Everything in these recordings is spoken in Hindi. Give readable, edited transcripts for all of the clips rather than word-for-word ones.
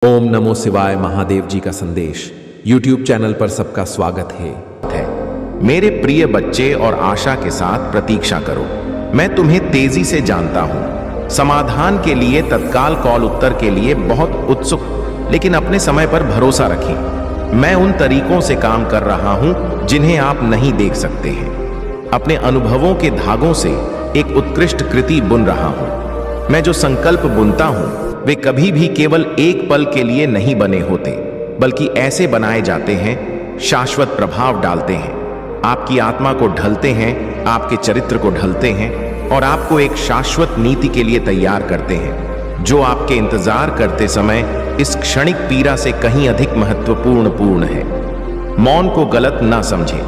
ओम नमो शिवाय महादेव जी का संदेश YouTube चैनल पर सबका स्वागत है। मेरे प्रिय बच्चे और आशा के साथ प्रतीक्षा करो। मैं तुम्हें तेजी से जानता हूं। समाधान के लिए तत्काल कॉल उत्तर के लिए बहुत उत्सुक, लेकिन अपने समय पर भरोसा रखें। मैं उन तरीकों से काम कर रहा हूं जिन्हें आप नहीं देख सकते हैं। अपने अनुभवों के धागों से एक उत्कृष्ट कृति बुन रहा हूं। मैं जो संकल्प बुनता हूं वे कभी भी केवल एक पल के लिए नहीं बने होते, बल्कि ऐसे बनाए जाते हैं, शाश्वत प्रभाव डालते हैं, आपकी आत्मा को ढलते हैं, आपके चरित्र को ढलते हैं और आपको एक शाश्वत नीति के लिए तैयार करते हैं, जो आपके इंतजार करते समय इस क्षणिक पीड़ा से कहीं अधिक महत्वपूर्ण है। मौन को गलत ना समझें,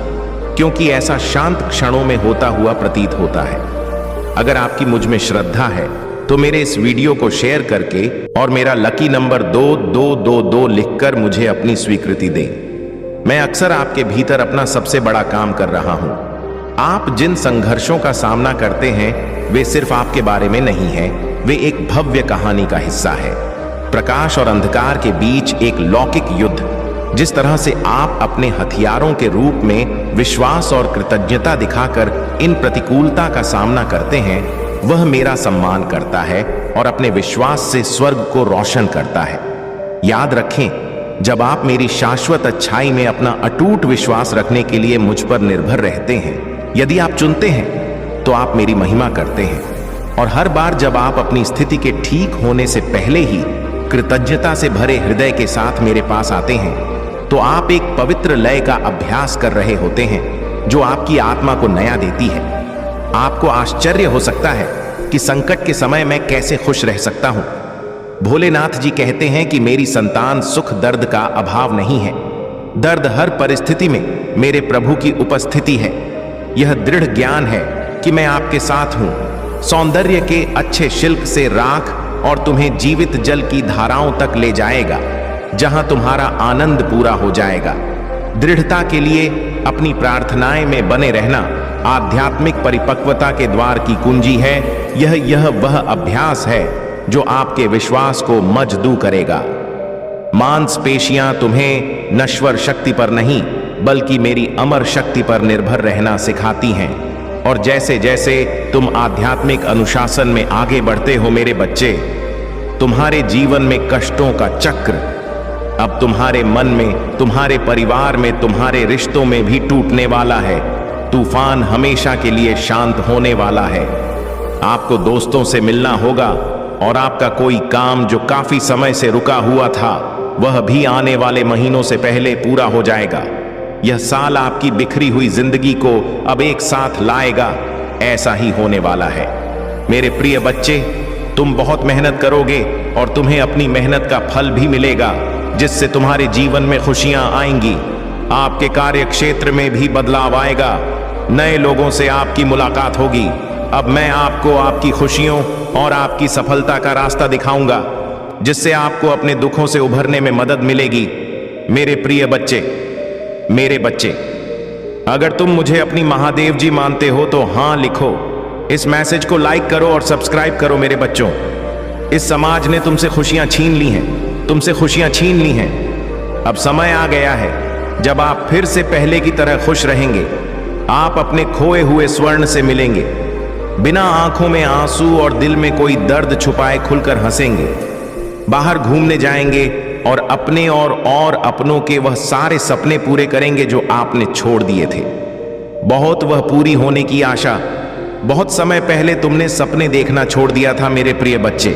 क्योंकि ऐसा शांत क्षणों में होता हुआ प्रतीत होता है। अगर आपकी मुझ में श्रद्धा है तो मेरे इस वीडियो को शेयर करके और मेरा लकी नंबर 2222 लिखकर मुझे अपनी स्वीकृति दें। मैं अक्सर आपके भीतर अपना सबसे बड़ा काम कर रहा हूं। आप जिन संघर्षों का सामना करते हैं वे सिर्फ आपके बारे में नहीं है, वे एक भव्य कहानी का हिस्सा है। प्रकाश और अंधकार के बीच एक लौकिक युद्ध। जिस तरह से आप अपने हथियारों के रूप में विश्वास और कृतज्ञता दिखाकर इन प्रतिकूलता का सामना करते हैं, वह मेरा सम्मान करता है और अपने विश्वास से स्वर्ग को रोशन करता है। याद रखें, जब आप मेरी शाश्वत अच्छाई में अपना अटूट विश्वास रखने के लिए मुझ पर निर्भर रहते हैं, यदि आप चुनते हैं तो आप मेरी महिमा करते हैं। और हर बार जब आप अपनी स्थिति के ठीक होने से पहले ही कृतज्ञता से भरे हृदय के साथ मेरे पास आते हैं, तो आप एक पवित्र लय का अभ्यास कर रहे होते हैं, जो आपकी आत्मा को नया देती है। आपको आश्चर्य हो सकता है कि संकट के समय मैं कैसे खुश रह सकता हूं। भोलेनाथ जी कहते हैं कि मेरी संतान सुख दर्द का अभाव नहीं है। दर्द हर परिस्थिति में मेरे प्रभु की उपस्थिति है। यह दृढ़ ज्ञान है कि मैं आपके साथ हूं, सौंदर्य के अच्छे शिल्प से राख और तुम्हें जीवित जल की धाराओं तक ले जाएगा, जहां तुम्हारा आनंद पूरा हो जाएगा। दृढ़ता के लिए अपनी प्रार्थनाएं में बने रहना आध्यात्मिक परिपक्वता के द्वार की कुंजी है। यह वह अभ्यास है जो आपके विश्वास को मजबूत करेगा। मांसपेशियां तुम्हें नश्वर शक्ति पर नहीं, बल्कि मेरी अमर शक्ति पर निर्भर रहना सिखाती हैं। और जैसे जैसे तुम आध्यात्मिक अनुशासन में आगे बढ़ते हो मेरे बच्चे, तुम्हारे जीवन में कष्टों का चक्र अब तुम्हारे मन में, तुम्हारे परिवार में, तुम्हारे रिश्तों में भी टूटने वाला है। तूफान हमेशा के लिए शांत होने वाला है। आपको दोस्तों से मिलना होगा और आपका कोई काम जो काफी समय से रुका हुआ था, वह भी आने वाले महीनों से पहले पूरा हो जाएगा। यह साल आपकी बिखरी हुई जिंदगी को अब एक साथ लाएगा। ऐसा ही होने वाला है। मेरे प्रिय बच्चे, तुम बहुत मेहनत करोगे और तुम्हें अपनी मेहनत का फल भी मिलेगा, जिससे तुम्हारे जीवन में खुशियां आएंगी। आपके कार्य क्षेत्र में भी बदलाव आएगा। नए लोगों से आपकी मुलाकात होगी। अब मैं आपको आपकी खुशियों और आपकी सफलता का रास्ता दिखाऊंगा, जिससे आपको अपने दुखों से उभरने में मदद मिलेगी। मेरे प्रिय बच्चे, मेरे बच्चे, अगर तुम मुझे अपनी महादेव जी मानते हो तो हां लिखो। इस मैसेज को लाइक करो और सब्सक्राइब करो। मेरे बच्चों, इस समाज ने तुमसे खुशियां छीन ली हैं, तुमसे खुशियां छीन ली हैं। अब समय आ गया है जब आप फिर से पहले की तरह खुश रहेंगे। आप अपने खोए हुए स्वर्ण से मिलेंगे, बिना आंखों में आंसू और दिल में कोई दर्द छुपाए खुलकर हंसेंगे। बाहर घूमने जाएंगे और अपने और अपनों के वह सारे सपने पूरे करेंगे जो आपने छोड़ दिए थे। बहुत वह पूरी होने की आशा। बहुत समय पहले तुमने सपने देखना छोड़ दिया था मेरे प्रिय बच्चे।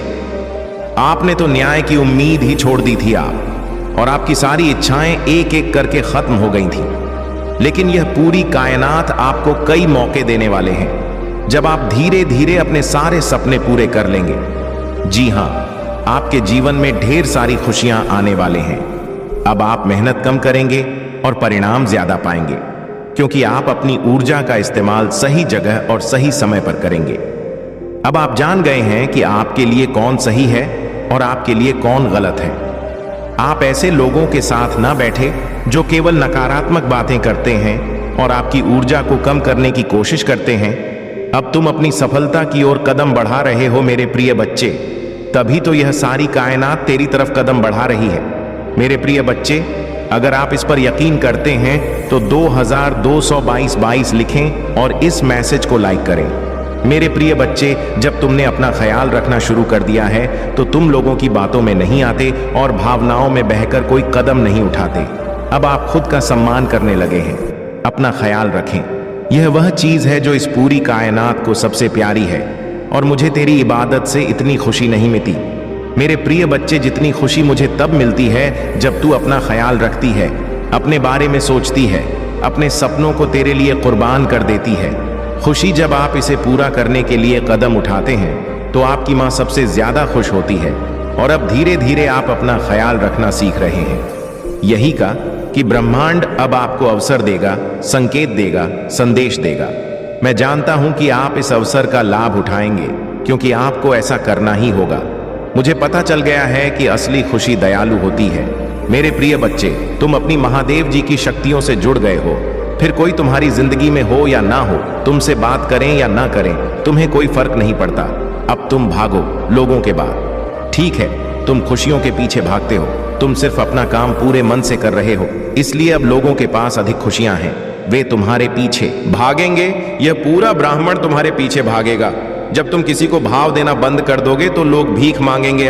आपने तो न्याय की उम्मीद ही छोड़ दी थी आप, और आपकी सारी इच्छाएं एक एक करके खत्म हो गई थी। लेकिन यह पूरी कायनात आपको कई मौके देने वाले हैं, जब आप धीरे धीरे अपने सारे सपने पूरे कर लेंगे। जी हां, आपके जीवन में ढेर सारी खुशियां आने वाले हैं। अब आप मेहनत कम करेंगे और परिणाम ज्यादा पाएंगे, क्योंकि आप अपनी ऊर्जा का इस्तेमाल सही जगह और सही समय पर करेंगे। अब आप जान गए हैं कि आपके लिए कौन सही है और आपके लिए कौन गलत है। आप ऐसे लोगों के साथ ना बैठे जो केवल नकारात्मक बातें करते हैं और आपकी ऊर्जा को कम करने की कोशिश करते हैं। अब तुम अपनी सफलता की ओर कदम बढ़ा रहे हो मेरे प्रिय बच्चे। तभी तो यह सारी कायनात तेरी तरफ कदम बढ़ा रही है। मेरे प्रिय बच्चे, अगर आप इस पर यकीन करते हैं तो 2222 लिखें और इस मैसेज को लाइक करें। मेरे प्रिय बच्चे, जब तुमने अपना ख्याल रखना शुरू कर दिया है तो तुम लोगों की बातों में नहीं आते और भावनाओं में बहकर कोई कदम नहीं उठाते। अब आप खुद का सम्मान करने लगे हैं। अपना ख्याल रखें। यह वह चीज है जो इस पूरी कायनात को सबसे प्यारी है और मुझे तेरी इबादत से इतनी खुशी नहीं मिलती। मेरे प्रिय बच्चे, जितनी खुशी मुझे तब मिलती है जब तू अपना ख्याल रखती है, अपने बारे में सोचती है, अपने सपनों को तेरे लिए कुर्बान कर देती है। खुशी जब आप इसे पूरा करने के लिए कदम उठाते हैं तो आपकी माँ सबसे ज्यादा खुश होती है और अब धीरे धीरे आप अपना ख्याल रखना सीख रहे हैं। यही का कि ब्रह्मांड अब आपको अवसर देगा, संकेत देगा, संदेश देगा। मैं जानता हूं कि आप इस अवसर का लाभ उठाएंगे क्योंकि आपको ऐसा करना ही होगा। मुझे पता चल गया है कि असली खुशी दयालु होती है। मेरे प्रिय बच्चे, तुम अपनी महादेव जी की शक्तियों से जुड़ गए हो। फिर कोई तुम्हारी जिंदगी में हो या ना हो, तुमसे बात करें या ना करें, तुम्हें कोई फर्क नहीं पड़ता। अब तुम भागो लोगों के बाद। ठीक है, तुम खुशियों के पीछे भागते हो, तुम सिर्फ अपना काम पूरे मन से कर रहे हो, इसलिए अब लोगों के पास अधिक खुशियां हैं। वे तुम्हारे पीछे भागेंगे। यह पूरा ब्राह्मण तुम्हारे पीछे भागेगा। जब तुम किसी को भाव देना बंद कर दोगे तो लोग भीख मांगेंगे।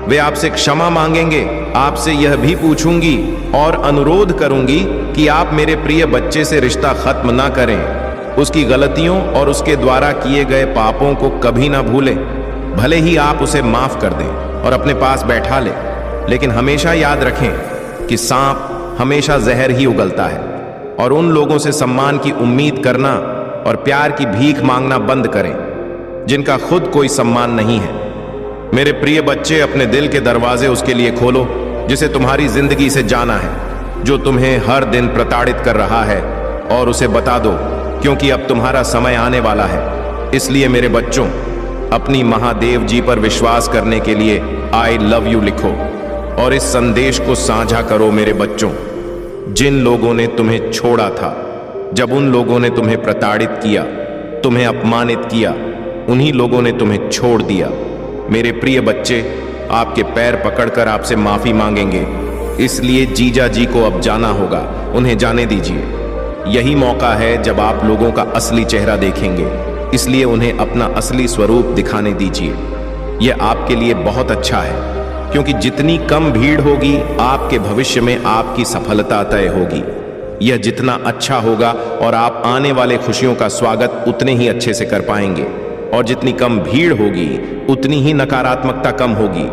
वे आपसे क्षमा मांगेंगे। आपसे यह भी पूछूंगी और अनुरोध करूंगी कि आप मेरे प्रिय बच्चे से रिश्ता खत्म ना करें। उसकी गलतियों और उसके द्वारा किए गए पापों को कभी ना भूलें। भले ही आप उसे माफ कर दें और अपने पास बैठा लें, लेकिन हमेशा याद रखें कि सांप हमेशा जहर ही उगलता है। और उन लोगों से सम्मान की उम्मीद करना और प्यार की भीख मांगना बंद करें जिनका खुद कोई सम्मान नहीं है। मेरे प्रिय बच्चे, अपने दिल के दरवाजे उसके लिए खोलो जिसे तुम्हारी जिंदगी से जाना है, जो तुम्हें हर दिन प्रताड़ित कर रहा है, और उसे बता दो क्योंकि अब तुम्हारा समय आने वाला है। इसलिए मेरे बच्चों, अपनी महादेव जी पर विश्वास करने के लिए आई लव यू लिखो और इस संदेश को साझा करो। मेरे बच्चों, जिन लोगों ने तुम्हें छोड़ा था, जब उन लोगों ने तुम्हें प्रताड़ित किया, तुम्हें अपमानित किया, उन्हीं लोगों ने तुम्हें छोड़ दिया। मेरे प्रिय बच्चे, आपके पैर पकड़कर आपसे माफी मांगेंगे। इसलिए जीजा जी को अब जाना होगा, उन्हें जाने दीजिए। यही मौका है जब आप लोगों का असली चेहरा देखेंगे, इसलिए उन्हें अपना असली स्वरूप दिखाने दीजिए। यह आपके लिए बहुत अच्छा है क्योंकि जितनी कम भीड़ होगी, आपके भविष्य में आपकी सफलता तय होगी। यह जितना अच्छा होगा और आप आने वाले खुशियों का स्वागत उतने ही अच्छे से कर पाएंगे। और जितनी कम भीड़ होगी, उतनी ही नकारात्मकता कम होगी,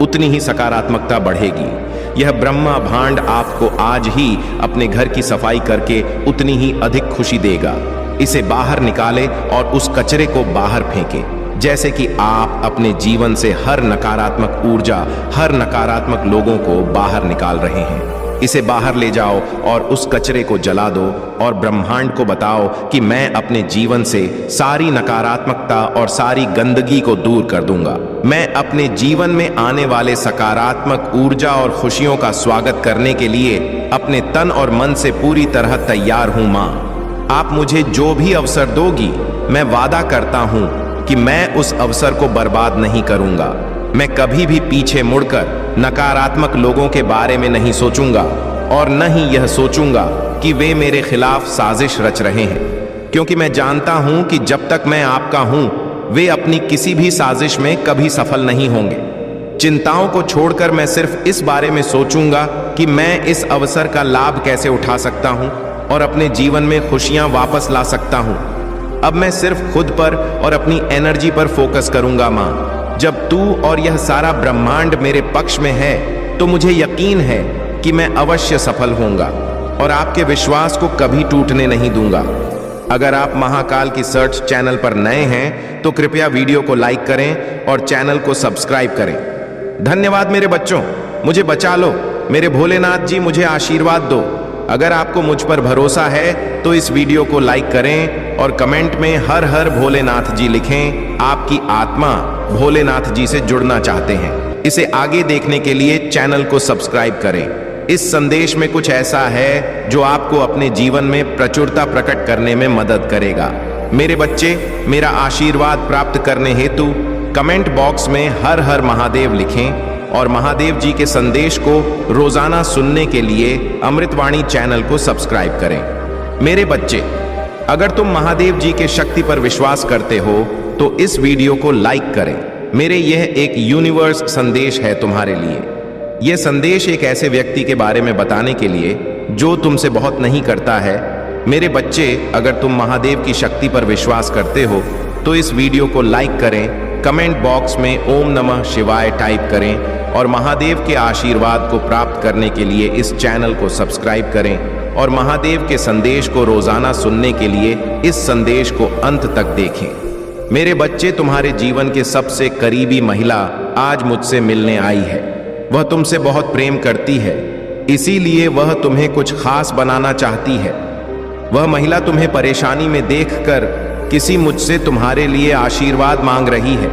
उतनी ही सकारात्मकता बढ़ेगी। यह ब्रह्मा भांड आपको आज ही अपने घर की सफाई करके उतनी ही अधिक खुशी देगा। इसे बाहर निकाले और उस कचरे को बाहर फेंके, जैसे कि आप अपने जीवन से हर नकारात्मक ऊर्जा, हर नकारात्मक लोगों को बाहर निकाल रहे हैं। इसे बाहर ले जाओ और उस कचरे को जला दो और ब्रह्मांड को बताओ कि मैं अपने जीवन से सारी नकारात्मकता और सारी गंदगी को दूर कर दूंगा। मैं अपने जीवन में आने वाले सकारात्मक ऊर्जा और खुशियों का स्वागत करने के लिए अपने तन और मन से पूरी तरह तैयार हूं। मां, आप मुझे जो भी अवसर दोगी, मैं वादा करता हूं कि मैं उस अवसर को बर्बाद नहीं करूंगा। मैं कभी भी पीछे मुड़कर नकारात्मक लोगों के बारे में नहीं सोचूंगा और न ही यह सोचूंगा कि वे मेरे खिलाफ साजिश रच रहे हैं, क्योंकि मैं जानता हूं कि जब तक मैं आपका हूं, वे अपनी किसी भी साजिश में कभी सफल नहीं होंगे। चिंताओं को छोड़कर मैं सिर्फ इस बारे में सोचूंगा कि मैं इस अवसर का लाभ कैसे उठा सकता हूं और अपने जीवन में खुशियां वापस ला सकता हूं। अब मैं सिर्फ खुद पर और अपनी एनर्जी पर फोकस करूंगा। मां, जब तू और यह सारा ब्रह्मांड मेरे पक्ष में है तो मुझे यकीन है कि मैं अवश्य सफल होऊंगा और आपके विश्वास को कभी टूटने नहीं दूंगा। अगर आप महाकाल की सर्च चैनल पर नए हैं तो कृपया वीडियो को लाइक करें और चैनल को सब्सक्राइब करें। धन्यवाद मेरे बच्चों, मुझे बचा लो। मेरे भोलेनाथ जी, मुझे आशीर्वाद दो। अगर आपको मुझ पर भरोसा है तो इस वीडियो को लाइक करें और कमेंट में हर हर भोलेनाथ जी लिखें। आपकी आत्मा भोलेनाथ जी से जुड़ना चाहते हैं। इसे आगे देखने के लिए चैनल को सब्सक्राइब करें। इस संदेश में कुछ ऐसा है जो आपको अपने जीवन में प्रचुरता प्रकट करने में मदद करेगा। मेरे बच्चे, मेरा आशीर्वाद प्राप्त करने हेतु कमेंट बॉक्स में हर हर महादेव लिखें और महादेव जी के संदेश को रोजाना सुनने के लिए अमृतवाणी चैनल को सब्सक्राइब करें। मेरे बच्चे, अगर तुम महादेव जी के शक्ति पर विश्वास करते हो तो इस वीडियो को लाइक करें। मेरे यह एक यूनिवर्स संदेश है तुम्हारे लिए। यह संदेश एक ऐसे व्यक्ति के बारे में बताने के लिए जो तुमसे बहुत नहीं करता है। मेरे बच्चे, अगर तुम महादेव की शक्ति पर विश्वास करते हो तो इस वीडियो को लाइक करें, कमेंट बॉक्स में ओम नमः शिवाय टाइप करें और महादेव के आशीर्वाद को प्राप्त करने के लिए इस चैनल को सब्सक्राइब करें और महादेव के संदेश को रोजाना सुनने के लिए इस संदेश को अंत तक देखें। मेरे बच्चे, तुम्हारे जीवन के सबसे करीबी महिला आज मुझसे मिलने आई है। वह तुमसे बहुत प्रेम करती है, इसीलिए वह तुम्हें कुछ खास बनाना चाहती है। वह महिला तुम्हें परेशानी में देखकर किसी मुझसे तुम्हारे लिए आशीर्वाद मांग रही है।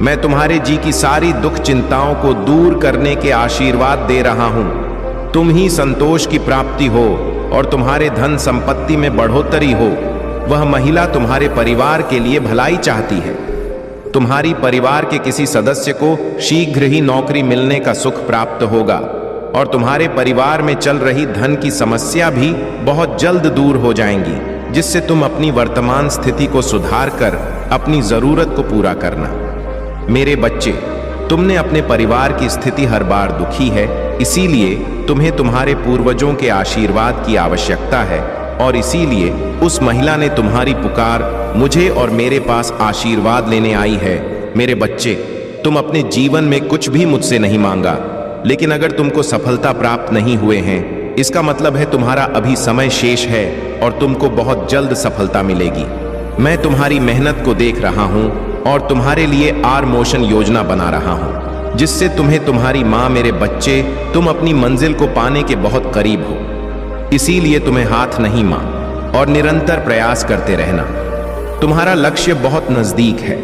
मैं तुम्हारे जी की सारी दुख चिंताओं को दूर करने के आशीर्वाद दे रहा हूं। तुम ही संतोष की प्राप्ति हो और तुम्हारे धन संपत्ति में बढ़ोतरी हो। वह महिला तुम्हारे परिवार के लिए भलाई चाहती है। तुम्हारी परिवार के किसी सदस्य को शीघ्र ही नौकरी मिलने का सुख प्राप्त होगा और तुम्हारे परिवार में चल रही धन की समस्या भी बहुत जल्द दूर हो जाएंगी, जिससे तुम अपनी वर्तमान स्थिति को सुधार कर अपनी जरूरत को पूरा करना। मेरे बच्चे, तुमने अपने परिवार की स्थिति हर बार दुखी है, इसीलिए तुम्हें तुम्हारे पूर्वजों के आशीर्वाद की आवश्यकता है और इसीलिए उस महिला ने तुम्हारी पुकार मुझे और मेरे पास आशीर्वाद लेने आई है। मेरे बच्चे, तुम अपने जीवन में कुछ भी मुझसे नहीं मांगा, लेकिन अगर तुमको सफलता प्राप्त नहीं हुए हैं, इसका मतलब है तुम्हारा अभी समय शेष है और तुमको बहुत जल्द सफलता मिलेगी। मैं तुम्हारी मेहनत को देख रहा हूं और तुम्हारे लिए आर मोशन योजना बना रहा हूं, जिससे तुम्हें तुम्हारी मां, मेरे बच्चे, तुम अपनी मंजिल को पाने के बहुत करीब हो। इसीलिए तुम्हें हाथ नहीं मां और निरंतर प्रयास करते रहना। तुम्हारा लक्ष्य बहुत नजदीक है।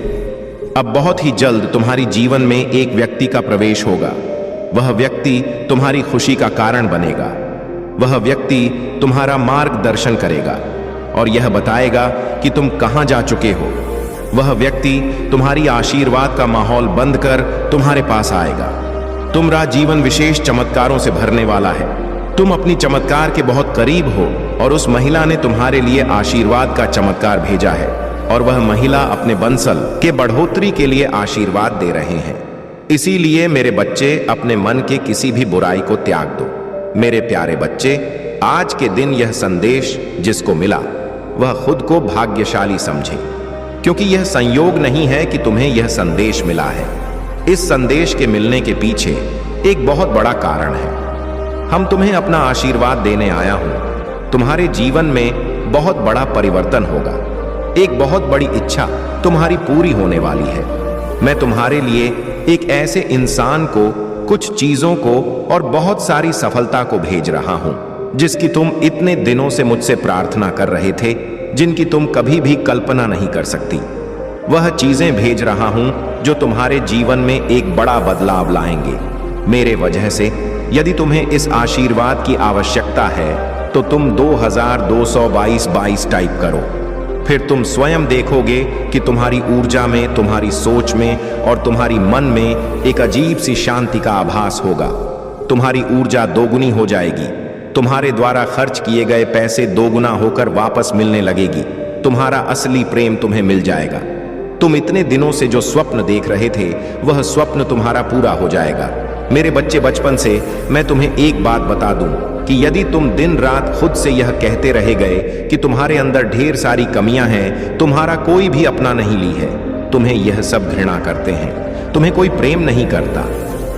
अब बहुत ही जल्द तुम्हारी जीवन में एक व्यक्ति का प्रवेश होगा। वह व्यक्ति तुम्हारी खुशी का कारण बनेगा। वह व्यक्ति तुम्हारा मार्गदर्शन करेगा और यह बताएगा कि तुम कहां जा चुके हो। वह व्यक्ति तुम्हारी आशीर्वाद का माहौल बंद कर तुम्हारे पास आएगा। तुम्हारा जीवन विशेष चमत्कारों से भरने वाला है। तुम अपनी चमत्कार के बहुत करीब हो और उस महिला ने तुम्हारे लिए आशीर्वाद का चमत्कार भेजा है और वह महिला अपने बंसल के बढ़ोतरी के लिए आशीर्वाद दे रहे हैं। इसीलिए मेरे बच्चे, अपने मन के किसी भी बुराई को त्याग दो। मेरे प्यारे बच्चे, आज के दिन यह संदेश जिसको मिला वह खुद को भाग्यशाली समझे, क्योंकि यह संयोग नहीं है कि तुम्हें यह संदेश मिला है। इस संदेश के मिलने के पीछे एक बहुत बड़ा कारण है। हम तुम्हें अपना आशीर्वाद देने आया हूं। तुम्हारे जीवन में बहुत बड़ा परिवर्तन होगा। एक बहुत बड़ी इच्छा तुम्हारी पूरी होने वाली है। मैं तुम्हारे लिए एक ऐसे इंसान को, कुछ चीजों को और बहुत सारी सफलता को भेज रहा हूं, जिसकी तुम इतने दिनों से मुझसे प्रार्थना कर रहे थे, जिनकी तुम कभी भी कल्पना नहीं कर सकती। वह चीजें भेज रहा हूं जो तुम्हारे जीवन में एक बड़ा बदलाव लाएंगे। मेरे वजह से यदि तुम्हें इस आशीर्वाद की आवश्यकता है तो तुम 2222 टाइप करो। फिर तुम स्वयं देखोगे कि तुम्हारी ऊर्जा में, तुम्हारी सोच में और तुम्हारी मन में एक अजीब सी शांति का आभास होगा। तुम्हारी ऊर्जा दोगुनी हो जाएगी। तुम्हारे द्वारा खर्च किए गए पैसे दोगुना होकर वापस मिलने लगेगी। तुम्हारा असली प्रेम तुम्हें मिल जाएगा। तुम इतने दिनों से जो स्वप्न देख रहे थे, वह स्वप्न तुम्हारा पूरा हो जाएगा। मेरे बच्चे, बचपन से मैं तुम्हें एक बात बता दूं कि यदि तुम दिन रात खुद से यह कहते रहे गए कि तुम्हारे अंदर ढेर सारी कमियां हैं, तुम्हारा कोई भी अपना नहीं ली है, तुम्हें यह सब घृणा करते हैं, तुम्हें कोई प्रेम नहीं करता,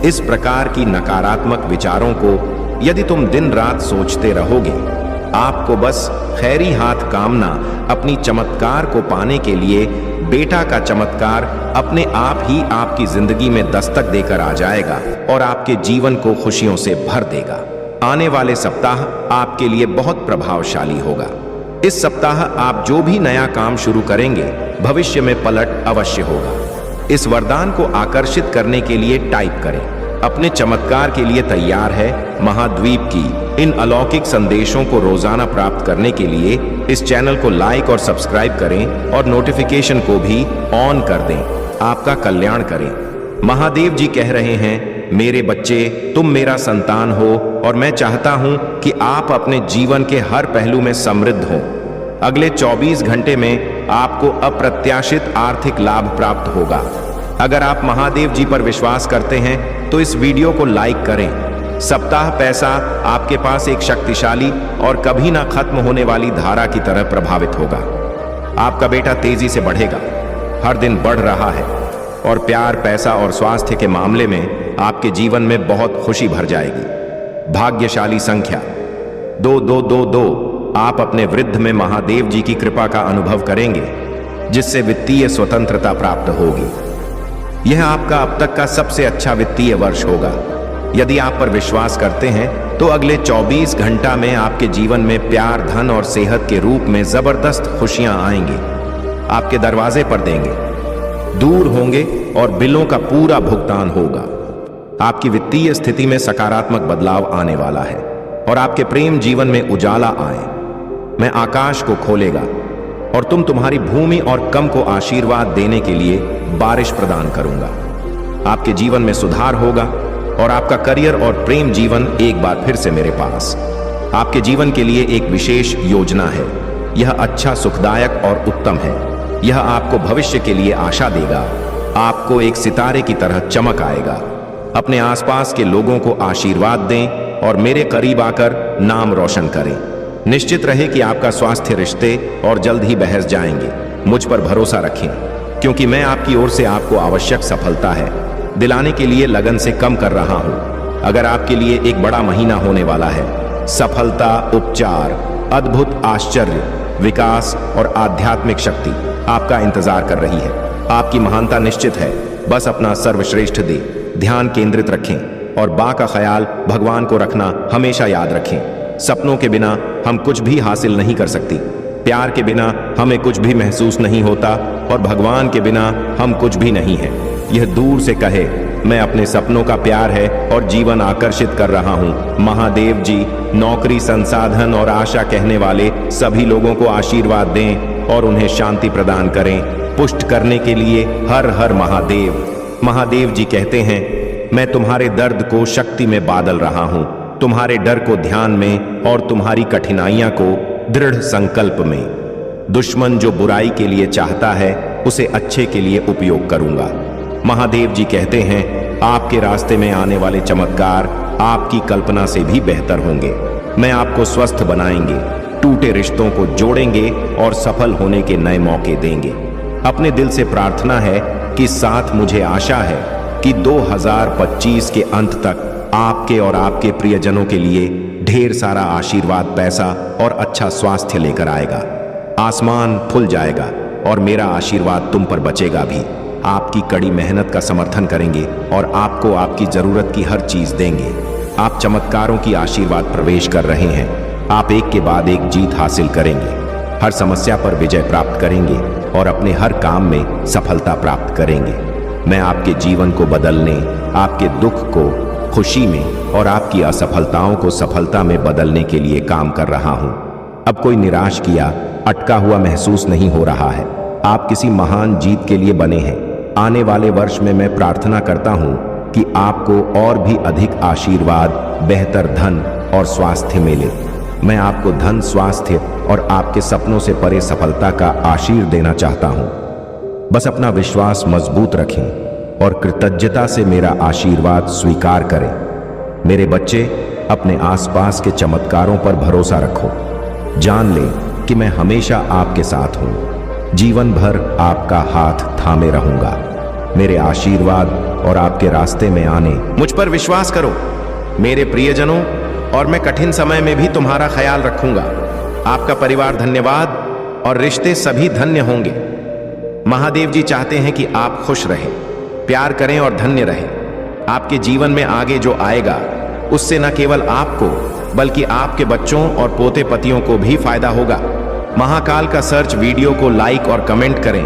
इस प्रकार की नकारात्मक विचारों को यदि तुम दिन रात सोचते रहोगे, आपको बस खैरी हाथ कामना अपनी चमत्कार को पाने के लिए बेटा का चमत्कार अपने आप ही आपकी जिंदगी में दस्तक देकर आ जाएगा और आपके जीवन को खुशियों से भर देगा। आने वाले सप्ताह आपके लिए बहुत प्रभावशाली होगा। इस सप्ताह आप जो भी नया काम शुरू करेंगे, भविष्य में पलट अवश्य होगा। इस वरदान को आकर्षित करने के लिए टाइप करें, अपने चमत्कार के लिए तैयार है महाद्वीप की। इन अलौकिक संदेशों को रोजाना प्राप्त करने के लिए इस चैनल को लाइक और सब्सक्राइब करें और नोटिफिकेशन को भी ऑन कर दें। आपका कल्याण करें। महादेव जी कह रहे हैं, मेरे बच्चे, तुम मेरा संतान हो और मैं चाहता हूं कि आप अपने जीवन के हर पहलू में समृद्ध हो। अगले 24 घंटे में आपको अप्रत्याशित आर्थिक लाभ प्राप्त होगा। अगर आप महादेव जी पर विश्वास करते हैं तो इस वीडियो को लाइक करें। सप्ताह पैसा आपके पास एक शक्तिशाली और कभी ना खत्म होने वाली धारा की तरह प्रभावित होगा। आपका बेटा तेजी से बढ़ेगा, हर दिन बढ़ रहा है और प्यार, पैसा और स्वास्थ्य के मामले में आपके जीवन में बहुत खुशी भर जाएगी। भाग्यशाली संख्या 2222। आप अपने वृद्ध में महादेव जी की कृपा का अनुभव करेंगे, जिससे वित्तीय स्वतंत्रता प्राप्त होगी। यह आपका अब तक का सबसे अच्छा वित्तीय वर्ष होगा। यदि आप पर विश्वास करते हैं तो अगले 24 घंटा में आपके जीवन में प्यार, धन और सेहत के रूप में जबरदस्त खुशियां आएंगी, आपके दरवाजे पर देंगे, दूर होंगे और बिलों का पूरा भुगतान होगा। आपकी वित्तीय स्थिति में सकारात्मक बदलाव आने वाला है और आपके प्रेम जीवन में उजाला आए। मैं आकाश को खोलेगा और तुम्हारी भूमि और कम को आशीर्वाद देने के लिए बारिश प्रदान करूंगा। आपके जीवन में सुधार होगा और आपका करियर और प्रेम जीवन एक बार फिर से मेरे पास। आपके जीवन के लिए एक विशेष योजना है। यह अच्छा, सुखदायक और उत्तम है। यह आपको भविष्य के लिए आशा देगा। आपको एक सितारे की तरह चमक आएगा। अपने आसपास के लोगों को आशीर्वाद दें और मेरे करीब आकर नाम रोशन करें। निश्चित रहे कि आपका स्वास्थ्य, रिश्ते और जल्द ही बहस जाएंगे। मुझ पर भरोसा रखें, क्योंकि मैं आपकी ओर से आपको आवश्यक सफलता है दिलाने के लिए लगन से कम कर रहा हूं। अगर आपके लिए एक बड़ा महीना होने वाला है, सफलता, उपचार, अद्भुत आश्चर्य, विकास और आध्यात्मिक शक्ति आपका इंतजार कर रही है। आपकी महानता निश्चित है। बस अपना सर्वश्रेष्ठ दे, ध्यान केंद्रित रखें और बा का ख्याल भगवान को रखना हमेशा याद रखें। सपनों के बिना हम कुछ भी हासिल नहीं कर सकती। प्यार के बिना हमें कुछ भी महसूस नहीं होता और भगवान के बिना हम कुछ भी नहीं है। यह दूर से कहे, मैं अपने सपनों का प्यार है और जीवन आकर्षित कर रहा हूँ। महादेव जी नौकरी, संसाधन और आशा कहने वाले सभी लोगों को आशीर्वाद दें और उन्हें शांति प्रदान करें। पुष्ट करने के लिए हर हर महादेव। महादेव जी कहते हैं, मैं तुम्हारे दर्द को शक्ति में बादल रहा हूँ, तुम्हारे डर को ध्यान में और तुम्हारी कठिनाइयां को दृढ़ संकल्प में। दुश्मन जो बुराई के लिए चाहता है, उसे अच्छे के लिए उपयोग करूंगा। महादेव जी कहते हैं, आपके रास्ते में आने वाले चमत्कार आपकी कल्पना से भी बेहतर होंगे। मैं आपको स्वस्थ बनाएंगे, टूटे रिश्तों को जोड़ेंगे और सफल होने के नए मौके देंगे। अपने दिल से प्रार्थना है कि साथ मुझे आशा है कि 2025 के अंत तक आपके और आपके प्रियजनों के लिए ढेर सारा आशीर्वाद, पैसा और अच्छा स्वास्थ्य लेकर आएगा। आसमान खुल जाएगा और मेरा आशीर्वाद तुम पर बचेगा भी। आपकी कड़ी मेहनत का समर्थन करेंगे और आपको आपकी जरूरत की हर चीज देंगे। आप चमत्कारों की आशीर्वाद प्रवेश कर रहे हैं। आप एक के बाद एक जीत हासिल करेंगे, हर समस्या पर विजय प्राप्त करेंगे और अपने हर काम में सफलता प्राप्त करेंगे। मैं आपके जीवन को बदलने, आपके दुख को खुशी में और आपकी असफलताओं को सफलता में बदलने के लिए काम कर रहा हूं। अब कोई निराश किया, अटका हुआ महसूस नहीं हो रहा है। आप किसी महान जीत के लिए बने हैं। आने वाले वर्ष में मैं प्रार्थना करता हूं कि आपको और भी अधिक आशीर्वाद, बेहतर धन और स्वास्थ्य मिले। मैं आपको धन, स्वास्थ्य और आपके सपनों से परे सफलता का आशीर्वाद देना चाहता हूं। बस अपना विश्वास मजबूत रखें और कृतज्ञता से मेरा आशीर्वाद स्वीकार करें। मेरे बच्चे, अपने आसपास के चमत्कारों पर भरोसा रखो। जान लें कि मैं हमेशा आपके साथ हूं। जीवन भर आपका हाथ थामे रहूंगा। मेरे आशीर्वाद और आपके रास्ते में आने, मुझ पर विश्वास करो मेरे प्रियजनों, और मैं कठिन समय में भी तुम्हारा ख्याल रखूंगा। आपका परिवार धन्यवाद और रिश्ते सभी धन्य होंगे। महादेव जी चाहते हैं कि आप खुश रहें, प्यार करें और धन्य रहें। आपके जीवन में आगे जो आएगा, उससे न केवल आपको बल्कि आपके बच्चों और पोते पतियों को भी फायदा होगा। महाकाल का सर्च वीडियो को लाइक और कमेंट करें।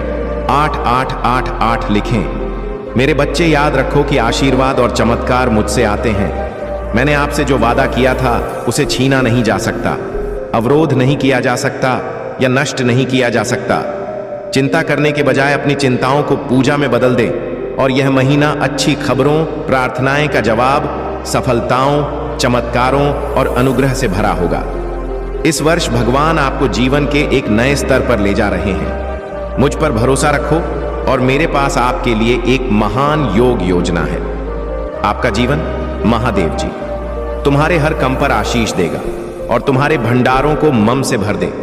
8888 लिखें। मेरे बच्चे, याद रखो कि आशीर्वाद और चमत्कार मुझसे आते हैं। मैंने आपसे जो वादा किया था उसे छीना नहीं जा सकता, अवरोध नहीं किया जा सकता या नष्ट नहीं किया जा सकता। चिंता करने के बजाय अपनी चिंताओं को पूजा में बदल दे और यह महीना अच्छी खबरों, प्रार्थनाएं का जवाब, सफलताओं, चमत्कारों और अनुग्रह से भरा होगा। इस वर्ष भगवान आपको जीवन के एक नए स्तर पर ले जा रहे हैं। मुझ पर भरोसा रखो और मेरे पास आपके लिए एक महान योग योजना है। आपका जीवन महादेव जी तुम्हारे हर कम पर आशीष देगा और तुम्हारे भंडारों को मम से भर दे।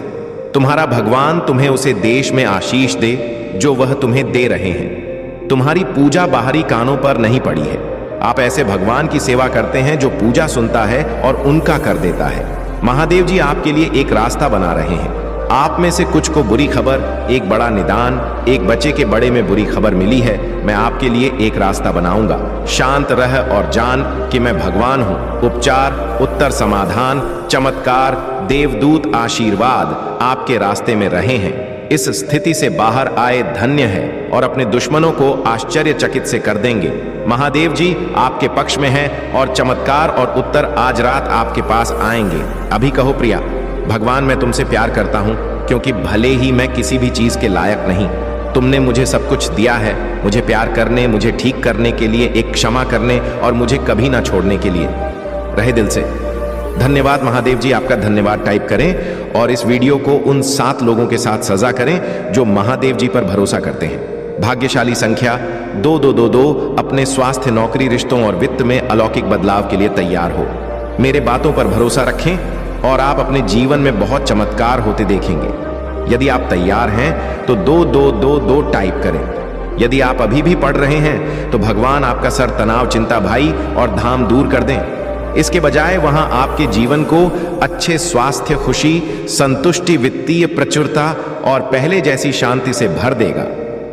तुम्हारा भगवान तुम्हें उसे देश में आशीष दे जो वह तुम्हें दे रहे हैं। तुम्हारी पूजा बाहरी कानों पर नहीं पड़ी है। आप ऐसे भगवान की सेवा करते हैं जो पूजा सुनता है और उनका कर देता है। महादेव जी आपके लिए एक रास्ता बना रहे हैं। आप में से कुछ को बुरी खबर, एक बड़ा निदान, एक बच्चे के बड़े में बुरी खबर मिली है। मैं आपके लिए एक रास्ता बनाऊंगा। शांत रह और जान कि मैं भगवान हूं। उपचार, उत्तर समाधान, चमत्कार, देवदूत आशीर्वाद आपके रास्ते में रहे हैं। इस स्थिति से बाहर आए धन्य है और अपने दुश्मनों को आश्चर्यचकित से कर देंगे। महादेव जी आपके पक्ष में हैं और चमत्कार और उत्तर आज रात आपके पास आएंगे। अभी कहो प्रिया, भगवान मैं तुमसे प्यार करता हूं क्योंकि भले ही मैं किसी भी चीज के लायक नहीं, तुमने मुझे सब कुछ दिया है। मुझे प्यार करने, मुझे ठीक करने के लिए, एक क्षमा करने और मुझे कभी ना छोड़ने के लिए। रहे दिल से धन्यवाद। महादेव जी आपका धन्यवाद टाइप करें और इस वीडियो को उन 7 लोगों के साथ साझा करें जो महादेव जी पर भरोसा करते हैं। भाग्यशाली संख्या 2222 अपने स्वास्थ्य, नौकरी, रिश्तों और वित्त में अलौकिक बदलाव के लिए तैयार हो। मेरे बातों पर भरोसा रखें और आप अपने जीवन में बहुत चमत्कार होते देखेंगे। यदि आप तैयार हैं तो 2222 टाइप करें। यदि आप अभी भी पढ़ रहे हैं तो भगवान आपका सर, तनाव, चिंता, भाई और धाम दूर कर दें। इसके बजाय वहां आपके जीवन को अच्छे स्वास्थ्य, खुशी, संतुष्टि, वित्तीय प्रचुरता और पहले जैसी शांति से भर देगा।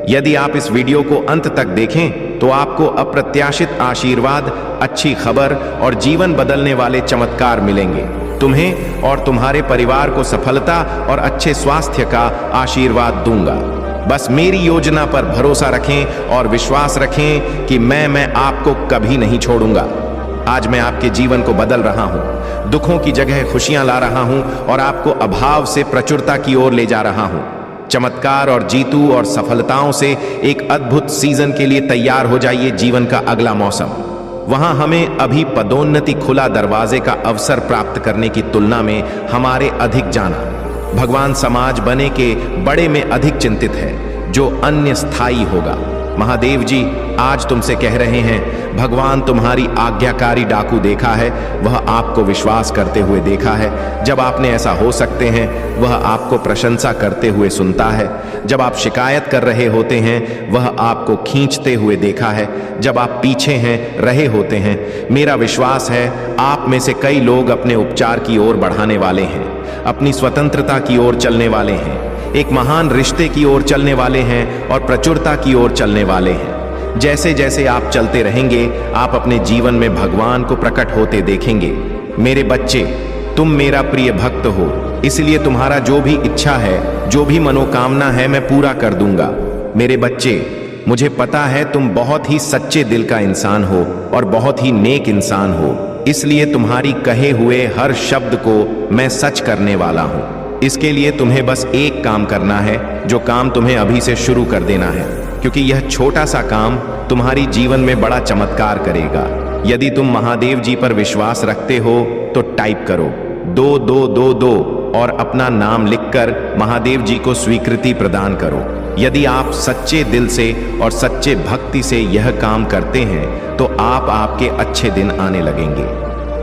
यदि आप इस वीडियो को अंत तक देखें तो आपको अप्रत्याशित आशीर्वाद, अच्छी खबर और जीवन बदलने वाले चमत्कार मिलेंगे। तुम्हें और तुम्हारे परिवार को सफलता और अच्छे स्वास्थ्य का आशीर्वाद दूंगा। बस मेरी योजना पर भरोसा रखें और विश्वास रखें कि मैं आपको कभी नहीं छोड़ूंगा। आज मैं आपके जीवन को बदल रहा हूं, दुखों की जगह खुशियां ला रहा हूं और आपको अभाव से प्रचुरता की ओर ले जा रहा हूं। चमत्कार और जीतू और सफलताओं से एक अद्भुत सीजन के लिए तैयार हो जाइए। जीवन का अगला मौसम, वहां हमें अभी पदोन्नति, खुला दरवाजे का अवसर प्राप्त करने की तुलना में हमारे अधिक जाना। भगवान समाज बने के बड़े में अधिक चिंतित है जो अन्य स्थायी होगा। महादेव जी आज तुमसे कह रहे हैं, भगवान तुम्हारी आज्ञाकारी डाकू देखा है, वह आपको विश्वास करते हुए देखा है। जब आपने ऐसा हो सकते हैं, वह आपको प्रशंसा करते हुए सुनता है। जब आप शिकायत कर रहे होते हैं, वह आपको खींचते हुए देखा है। जब आप पीछे हैं, रहे होते हैं, मेरा विश्वास है आप में से कई लोग अपने उपचार की ओर बढ़ाने वाले हैं, अपनी स्वतंत्रता की ओर चलने वाले हैं, एक महान रिश्ते की ओर चलने वाले हैं और प्रचुरता की ओर चलने वाले हैं। जैसे जैसे आप चलते रहेंगे, आप अपने जीवन में भगवान को प्रकट होते देखेंगे। मेरे बच्चे, तुम मेरा प्रिय भक्त हो, इसलिए तुम्हारा जो भी इच्छा है, जो भी मनोकामना है, मैं पूरा कर दूंगा। मेरे बच्चे, मुझे पता है तुम बहुत ही सच्चे दिल का इंसान हो और बहुत ही नेक इंसान हो, इसलिए तुम्हारी कहे हुए हर शब्द को मैं सच करने वाला हूं। इसके लिए तुम्हें बस एक काम करना है, जो काम तुम्हें अभी से शुरू कर देना है, क्योंकि यह छोटा सा काम तुम्हारी जीवन में बड़ा चमत्कार करेगा। यदि तुम महादेव जी पर विश्वास रखते हो तो टाइप करो 2222 और अपना नाम लिखकर महादेव जी को स्वीकृति प्रदान करो। यदि आप सच्चे दिल से और सच्चे भक्ति से यह काम करते हैं तो आपके अच्छे दिन आने लगेंगे।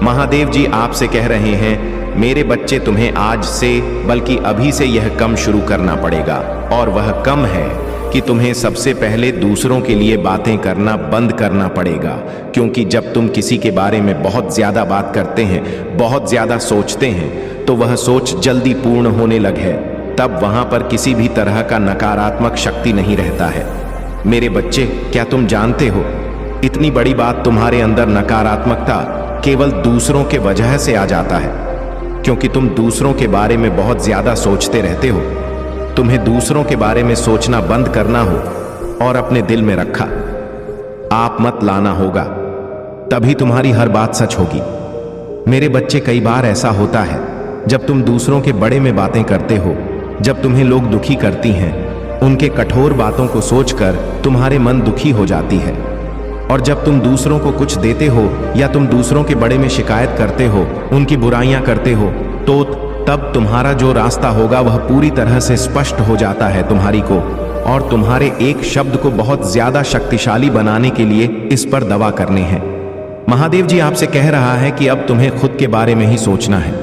महादेव जी आपसे कह रहे हैं, मेरे बच्चे, तुम्हें आज से बल्कि अभी से यह कम शुरू करना पड़ेगा और वह कम है कि तुम्हें सबसे पहले दूसरों के लिए बातें करना बंद करना पड़ेगा। क्योंकि जब तुम किसी के बारे में बहुत ज्यादा बात करते हैं, बहुत ज्यादा सोचते हैं, तो वह सोच जल्दी पूर्ण होने लगे, तब वहां पर किसी भी तरह का नकारात्मक शक्ति नहीं रहता है। मेरे बच्चे, क्या तुम जानते हो, इतनी बड़ी बात तुम्हारे अंदर नकारात्मकता केवल दूसरों के वजह से आ जाता है, क्योंकि तुम दूसरों के बारे में बहुत ज्यादा सोचते रहते हो। तुम्हें दूसरों के बारे में सोचना बंद करना हो और अपने दिल में रखा आप मत लाना होगा, तभी तुम्हारी हर बात सच होगी। मेरे बच्चे, कई बार ऐसा होता है जब तुम दूसरों के बड़े में बातें करते हो, जब तुम्हें लोग दुखी करती हैं, उनके कठोर बातों को सोचकर तुम्हारे मन दुखी हो जाती है। और जब तुम दूसरों को कुछ देते हो या तुम दूसरों के बड़े में शिकायत करते हो, उनकी बुराइयां करते हो, तो तब तुम्हारा जो रास्ता होगा वह पूरी तरह से स्पष्ट हो जाता है तुम्हारी को, और तुम्हारे एक शब्द को बहुत ज्यादा शक्तिशाली बनाने के लिए इस पर दवा करने हैं। महादेव जी आपसे कह रहा है कि अब तुम्हें खुद के बारे में ही सोचना है।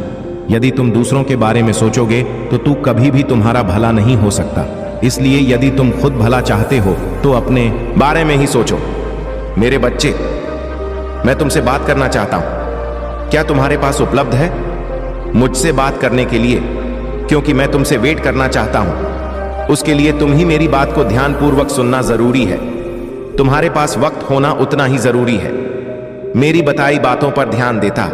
यदि तुम दूसरों के बारे में सोचोगे तो तू कभी भी तुम्हारा भला नहीं हो सकता। इसलिए यदि तुम खुद भला चाहते हो तो अपने बारे में ही सोचो। मेरे बच्चे, मैं तुमसे बात करना चाहता हूं। क्या तुम्हारे पास उपलब्ध है मुझसे बात करने के लिए? क्योंकि मैं तुमसे वेट करना चाहता हूं। उसके लिए तुम ही मेरी बात को ध्यानपूर्वक सुनना जरूरी है। तुम्हारे पास वक्त होना उतना ही जरूरी है। मेरी बताई बातों पर ध्यान देता।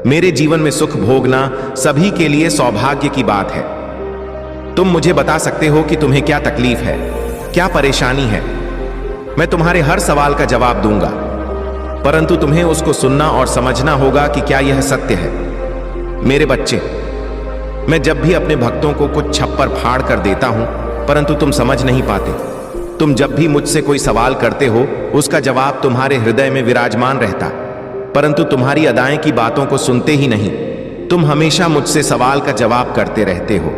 मेरे जीवन में सुख भोगना सभी के लिए सौभाग्य की बात है। तुम मुझे बता सकते हो कि तुम्हें क्या तकलीफ है, क्या परेशानी है। मैं तुम्हारे हर सवाल का जवाब दूंगा, परंतु तुम्हें उसको सुनना और समझना होगा कि क्या यह सत्य है। मेरे बच्चे, मैं जब भी अपने भक्तों को कुछ छप्पर फाड़ कर देता हूं, परंतु तुम समझ नहीं पाते। तुम जब भी मुझसे कोई सवाल करते हो, उसका जवाब तुम्हारे हृदय में विराजमान रहता, परंतु तुम्हारी अदाएं की बातों को सुनते ही नहीं। तुम हमेशा मुझसे सवाल का जवाब करते रहते हो।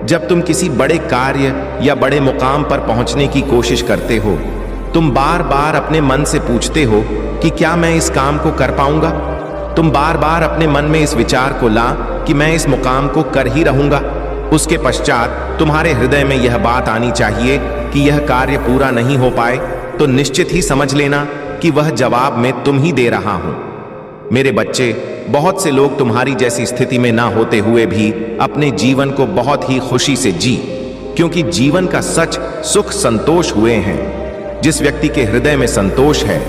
जब तुम किसी बड़े कार्य या बड़े मुकाम पर पहुंचने की कोशिश करते हो, तुम बार बार अपने मन से पूछते हो कि क्या मैं इस काम को कर पाऊंगा। तुम बार बार अपने मन में इस विचार को ला कि मैं इस मुकाम को कर ही रहूंगा। उसके पश्चात तुम्हारे हृदय में यह बात आनी चाहिए कि यह कार्य पूरा नहीं हो पाए, तो निश्चित ही समझ लेना कि वह जवाब मैं तुम ही दे रहा हूं। मेरे बच्चे, बहुत से लोग तुम्हारी जैसी स्थिति में ना होते हुए भी अपने जीवन को बहुत ही खुशी से जी, क्योंकि जीवन का सच सुख संतोष हुए हैं। जिस व्यक्ति के हृदय में संतोष है,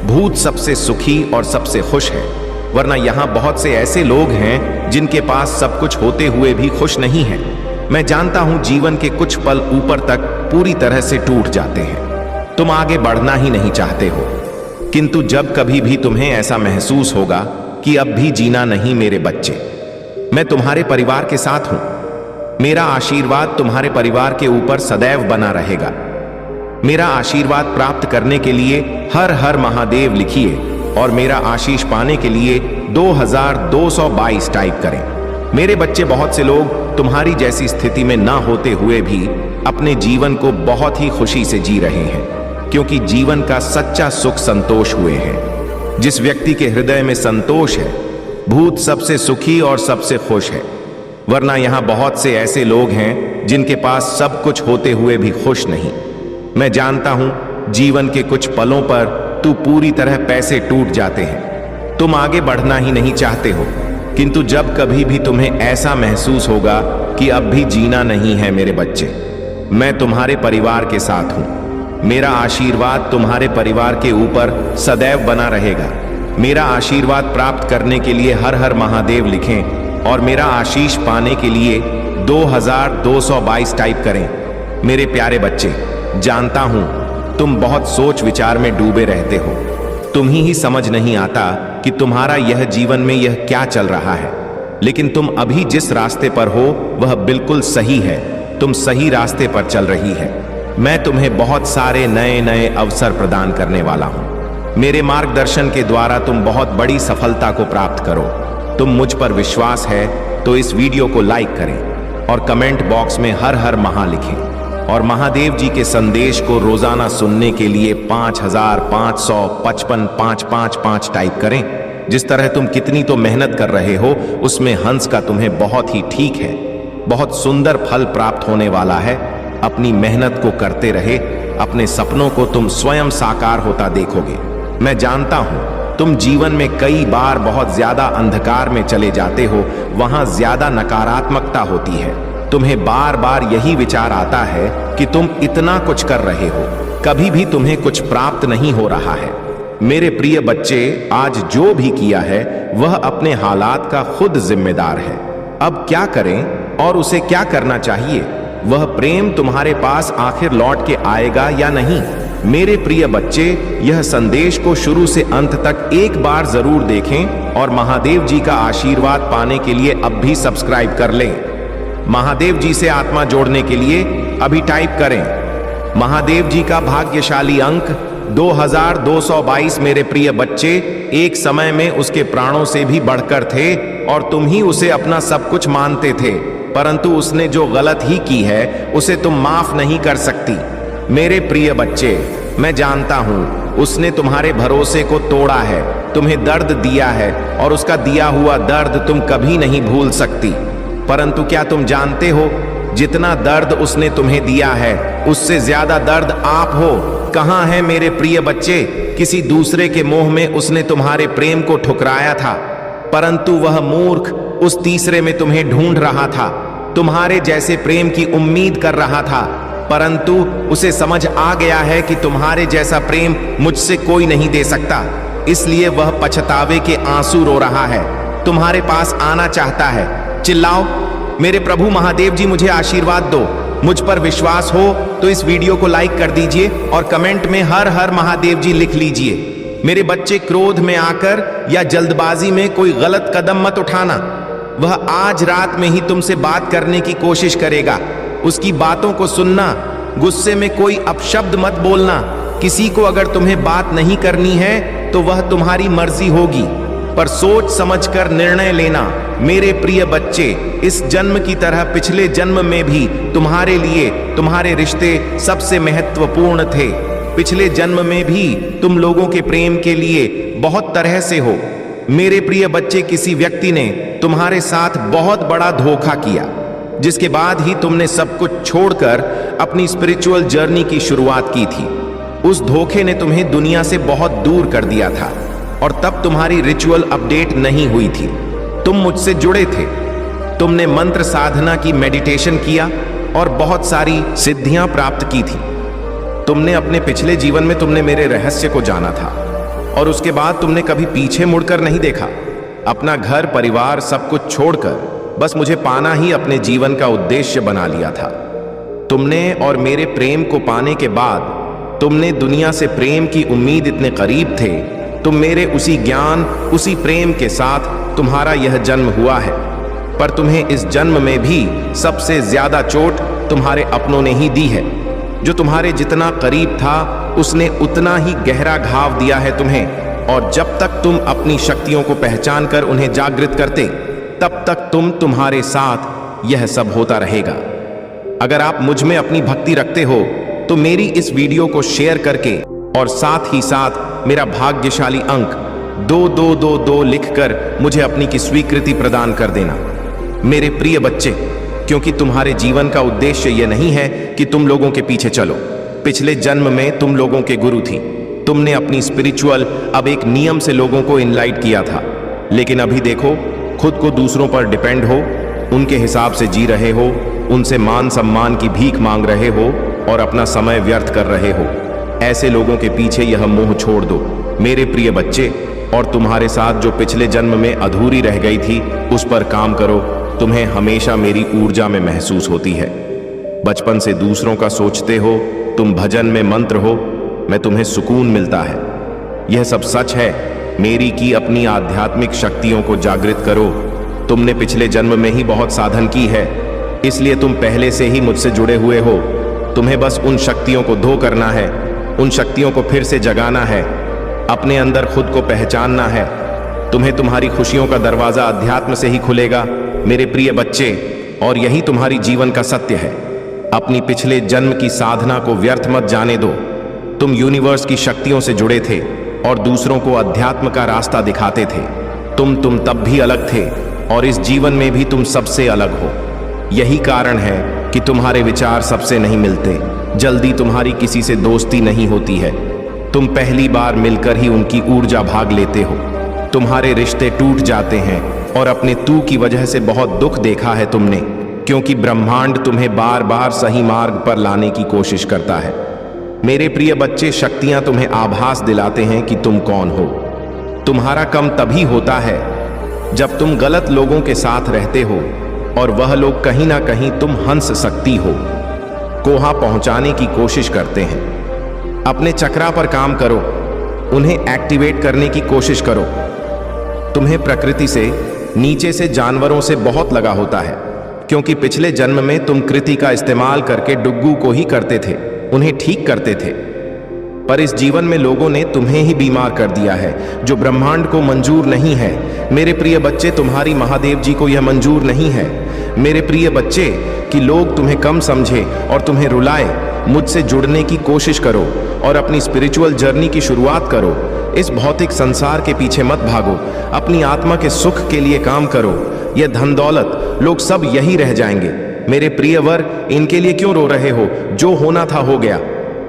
भूत सबसे सुखी और सबसे खुश है। वरना यहां बहुत से ऐसे लोग हैं जिनके पास सब कुछ होते हुए भी खुश नहीं है। मैं जानता हूं जीवन के कुछ पल ऊपर तक पूरी तरह से टूट जाते हैं। तुम आगे बढ़ना ही नहीं चाहते हो, किंतु जब कभी भी तुम्हें ऐसा महसूस होगा कि अब भी जीना नहीं, मेरे बच्चे, मैं तुम्हारे परिवार के साथ हूं। मेरा आशीर्वाद तुम्हारे परिवार के ऊपर सदैव बना रहेगा। मेरा आशीर्वाद प्राप्त करने के लिए हर हर महादेव लिखिए और मेरा आशीष पाने के लिए 2222 टाइप करें। मेरे बच्चे, बहुत से लोग तुम्हारी जैसी स्थिति में ना होते हुए भी अपने जीवन को बहुत ही खुशी से जी रहे हैं, क्योंकि जीवन का सच्चा सुख संतोष हुए हैं। जिस व्यक्ति के हृदय में संतोष है, भूत सबसे सुखी और सबसे खुश है। वरना यहां बहुत से ऐसे लोग हैं जिनके पास सब कुछ होते हुए भी खुश नहीं। मैं जानता हूं जीवन के कुछ पलों पर तू पूरी तरह पैसे टूट जाते हैं। तुम आगे बढ़ना ही नहीं चाहते हो, किंतु जब कभी भी तुम्हें ऐसा महसूस होगा कि अब भी जीना नहीं है, मेरे बच्चे, मैं तुम्हारे परिवार के साथ हूं। मेरा आशीर्वाद तुम्हारे परिवार के ऊपर सदैव बना रहेगा। मेरा आशीर्वाद प्राप्त करने के लिए हर हर महादेव लिखें और मेरा आशीष पाने के लिए 2222 टाइप करें। मेरे प्यारे बच्चे, जानता हूं तुम बहुत सोच विचार में डूबे रहते हो। तुम ही समझ नहीं आता कि तुम्हारा यह जीवन में यह क्या चल रहा है, लेकिन तुम अभी जिस रास्ते पर हो वह बिल्कुल सही है। तुम सही रास्ते पर चल रही है। मैं तुम्हें बहुत सारे नए नए अवसर प्रदान करने वाला हूं। मेरे मार्गदर्शन के द्वारा तुम बहुत बड़ी सफलता को प्राप्त करो। तुम मुझ पर विश्वास है तो इस वीडियो को लाइक करें और कमेंट बॉक्स में हर हर महा लिखें, और महादेव जी के संदेश को रोजाना सुनने के लिए 5555 टाइप करें। जिस तरह तुम कितनी तो मेहनत कर रहे हो, उसमें हंस का तुम्हें बहुत ही ठीक है, बहुत सुंदर फल प्राप्त होने वाला है। अपनी मेहनत को करते रहे, अपने सपनों को तुम स्वयं साकार होता देखोगे। मैं जानता हूं तुम जीवन में कई बार बहुत ज्यादा अंधकार में चले जाते हो, वहां ज्यादा नकारात्मकता होती है। तुम्हें बार बार यही विचार आता है कि तुम इतना कुछ कर रहे हो, कभी भी तुम्हें कुछ प्राप्त नहीं हो रहा है। मेरे प्रिय बच्चे, आज जो भी किया है वह अपने हालात का खुद जिम्मेदार है। अब क्या करें और उसे क्या करना चाहिए, वह प्रेम तुम्हारे पास आखिर लौट के आएगा या नहीं। मेरे प्रिय बच्चे, यह संदेश को शुरू से अंत तक एक बार जरूर देखें और महादेव जी का आशीर्वाद पाने के लिए अब भी सब्सक्राइब कर लें। महादेव जी से आत्मा जोड़ने के लिए अभी टाइप करें। महादेव जी का भाग्यशाली अंक 2222। मेरे प्रिय बच्चे, एक समय में उसके प्राणों से भी बढ़कर थे और तुम ही उसे अपना सब कुछ मानते थे, परंतु उसने जो गलत ही की है उसे तुम माफ नहीं कर सकती। मेरे प्रिय बच्चे, मैं जानता हूं उसने तुम्हारे भरोसे को तोड़ा है, तुम्हें दर्द दिया है और उसका दिया हुआ दर्द तुम कभी नहीं भूल सकती। परंतु क्या तुम जानते हो, जितना दर्द उसने तुम्हें दिया है उससे ज्यादा दर्द आप हो। कहां है मेरे प्रिय बच्चे? किसी दूसरे के मोह में उसने तुम्हारे प्रेम को ठुकराया था, परंतु वह मूर्ख उस तीसरे में तुम्हें ढूंढ रहा था, तुम्हारे जैसे प्रेम की उम्मीद कर रहा था, परंतु उसे समझ आ गया है कि तुम्हारे जैसा प्रेम मुझसे कोई नहीं दे सकता, इसलिए वह पछतावे के आंसू रो रहा है, तुम्हारे पास आना चाहता है। चिल्लाओ, मेरे प्रभु महादेव जी मुझे आशीर्वाद दो। मुझ पर विश्वास हो तो इस वीडियो को लाइक कर दीजिए और कमेंट में हर हर महादेव जी लिख लीजिए। मेरे बच्चे, क्रोध में आकर या जल्दबाजी में कोई गलत कदम मत उठाना। वह आज रात में ही तुमसे बात करने की कोशिश करेगा, उसकी बातों को सुनना, गुस्से में कोई अपशब्द मत बोलना। किसी को अगर तुम्हें बात नहीं करनी है तो वह तुम्हारी मर्जी होगी, पर सोच समझकर निर्णय लेना। मेरे प्रिय बच्चे, इस जन्म की तरह पिछले जन्म में भी तुम्हारे लिए तुम्हारे रिश्ते सबसे महत्वपूर्ण थे। पिछले जन्म में भी तुम लोगों के प्रेम के लिए बहुत तरह से हो। मेरे प्रिय बच्चे, किसी व्यक्ति ने तुम्हारे साथ बहुत बड़ा धोखा किया, जिसके बाद ही तुमने सब कुछ छोड़कर अपनी स्पिरिचुअल जर्नी की शुरुआत की थी। उस धोखे ने तुम्हें दुनिया से बहुत दूर कर दिया था और तब तुम्हारी रिचुअल अपडेट नहीं हुई थी। तुम मुझसे जुड़े थे, तुमने मंत्र साधना की, मेडिटेशन किया और बहुत सारी सिद्धियां प्राप्त की थी। तुमने अपने पिछले जीवन में तुमने मेरे रहस्य को जाना था और उसके बाद तुमने कभी पीछे मुड़कर नहीं देखा। अपना घर परिवार सब कुछ छोड़कर बस मुझे पाना ही अपने जीवन का उद्देश्य बना लिया था। तुमने और मेरे प्रेम को पाने के बाद तुमने दुनिया से प्रेम की उम्मीद इतने करीब थे, तुम मेरे उसी ज्ञान, उसी प्रेम के साथ तुम्हारा यह जन्म हुआ है। पर तुम्हें इस जन्म में भी सबसे ज्यादा चोट तुम्हारे अपनों ने ही दी है। जो तुम्हारे जितना करीब था उसने उतना ही गहरा घाव दिया है तुम्हें, और जब तक तुम अपनी शक्तियों को पहचान कर उन्हें जागृत करते, तब तक तुम्हारे साथ यह सब होता रहेगा। अगर आप मुझ में अपनी भक्ति रखते हो तो मेरी इस वीडियो को शेयर करके और साथ ही साथ मेरा भाग्यशाली अंक 2222 लिखकर मुझे अपनी की स्वीकृति प्रदान कर देना। मेरे प्रिय बच्चे, क्योंकि तुम्हारे जीवन का उद्देश्य यह नहीं है कि तुम लोगों के पीछे चलो। पिछले जन्म में तुम लोगों के गुरु थी, तुमने अपनी स्पिरिचुअल अब एक नियम से लोगों को इनलाइट किया था, लेकिन अभी देखो, खुद को दूसरों पर डिपेंड हो, उनके हिसाब से जी रहे हो, उनसे मान सम्मान की भीख मांग रहे हो और अपना समय व्यर्थ कर रहे हो। ऐसे लोगों के पीछे यह मोह छोड़ दो मेरे प्रिय बच्चे, और तुम्हारे साथ जो पिछले जन्म में अधूरी रह गई थी उस पर काम करो। तुम्हें हमेशा मेरी ऊर्जा में महसूस होती है। बचपन से दूसरों का सोचते हो, तुम भजन में मंत्र हो, मैं तुम्हें सुकून मिलता है। यह सब सच है। मेरी की अपनी आध्यात्मिक शक्तियों को जागृत करो। तुमने पिछले जन्म में ही बहुत साधन की है, इसलिए तुम पहले से ही मुझसे जुड़े हुए हो। तुम्हें बस उन शक्तियों को धो करना है, उन शक्तियों को फिर से जगाना है, अपने अंदर खुद को पहचानना है। तुम्हें तुम्हारी खुशियों का दरवाजा अध्यात्म से ही खुलेगा मेरे प्रिय बच्चे, और यही तुम्हारी जीवन का सत्य है। अपनी पिछले जन्म की साधना को व्यर्थ मत जाने दो। तुम यूनिवर्स की शक्तियों से जुड़े थे और दूसरों को अध्यात्म का रास्ता दिखाते थे। तुम तब भी अलग थे और इस जीवन में भी तुम सबसे अलग हो। यही कारण है कि तुम्हारे विचार सबसे नहीं मिलते, जल्दी तुम्हारी किसी से दोस्ती नहीं होती है। तुम पहली बार मिलकर ही उनकी ऊर्जा भाग लेते हो। तुम्हारे रिश्ते टूट जाते हैं और अपने तू की वजह से बहुत दुख देखा है तुमने, क्योंकि ब्रह्मांड तुम्हें बार बार सही मार्ग पर लाने की कोशिश करता है। मेरे प्रिय बच्चे, शक्तियां तुम्हें आभास दिलाते हैं कि तुम कौन हो। तुम्हारा कम तभी होता है जब तुम गलत लोगों के साथ रहते हो और वह लोग कहीं ना कहीं तुम हंस सकती हो कोहा पहुंचाने की कोशिश करते हैं। अपने चक्रा पर काम करो, उन्हें एक्टिवेट करने की कोशिश करो। तुम्हें प्रकृति से, नीचे से जानवरों से बहुत लगा होता है, क्योंकि पिछले जन्म में तुम कृति का इस्तेमाल करके डुग्गू को ही करते थे, उन्हें ठीक करते थे। पर इस जीवन में लोगों ने तुम्हें ही बीमार कर दिया है, जो ब्रह्मांड को मंजूर नहीं है। मेरे प्रिय बच्चे, तुम्हारी महादेव जी को यह मंजूर नहीं है मेरे प्रिय बच्चे कि लोग तुम्हें कम समझे और तुम्हें रुलाए। मुझसे जुड़ने की कोशिश करो और अपनी स्पिरिचुअल जर्नी की शुरुआत करो। इस भौतिक संसार के पीछे मत भागो, अपनी आत्मा के सुख के लिए काम करो। यह धन दौलत लोग सब यही रह जाएंगे। मेरे प्रिय वर, इनके लिए क्यों रो रहे हो? जो होना था हो गया,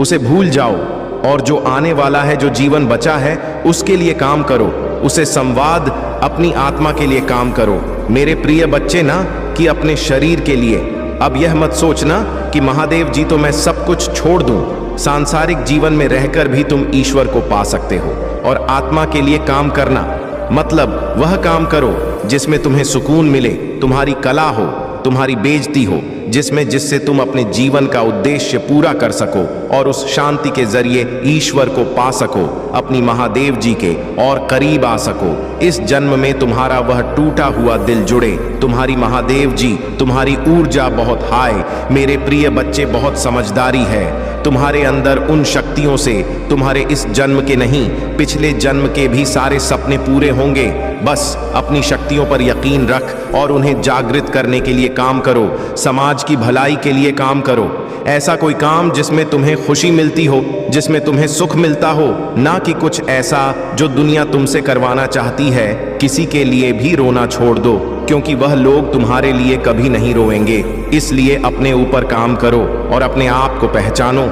उसे भूल जाओ और जो आने वाला है, जो जीवन बचा है, उसके लिए काम करो। उसे संवाद, अपनी आत्मा के लिए काम करो। मेरे प्रिय बच्चे ना, कि अपने शरीर के लिए। अब यह मत सोचना कि महादेव जी तो मैं सब कुछ छोड़ दूं। सांसारिक जीवन में रहकर भी तुम ईश्वर को पा सकते हो। और आत्मा के लिए काम करना मतलब वह काम करो जिसमें तुम्हें सुकून मिले, तुम्हारी कला हो, तुम्हारी बेइज्जती हो, जिससे तुम अपने जीवन का उद्देश्य पूरा कर सको और उस शांति के जरिए ईश्वर को पा सको, अपनी महादेव जी के और करीब आ सको। इस जन्म में तुम्हारा वह टूटा हुआ दिल जुड़े। तुम्हारी महादेव जी, तुम्हारी ऊर्जा बहुत हाई। मेरे प्रिय बच्चे, बहुत समझदारी है तुम्हारे अंदर। उन शक्तियों से तुम्हारे इस जन्म के नहीं, पिछले जन्म के भी सारे सपने पूरे होंगे। बस अपनी शक्तियों पर यकीन रख और उन्हें जागृत करने के लिए काम करो। समाज की भलाई के लिए काम करो। ऐसा कोई काम जिसमें तुम्हें खुशी मिलती हो, जिसमें तुम्हें सुख मिलता हो, ना कि कुछ ऐसा जो दुनिया तुमसे करवाना चाहती है। किसी के लिए भी रोना छोड़ दो, क्योंकि वह लोग तुम्हारे लिए कभी नहीं रोएंगे। इसलिए अपने ऊपर काम करो और अपने आप को पहचानो,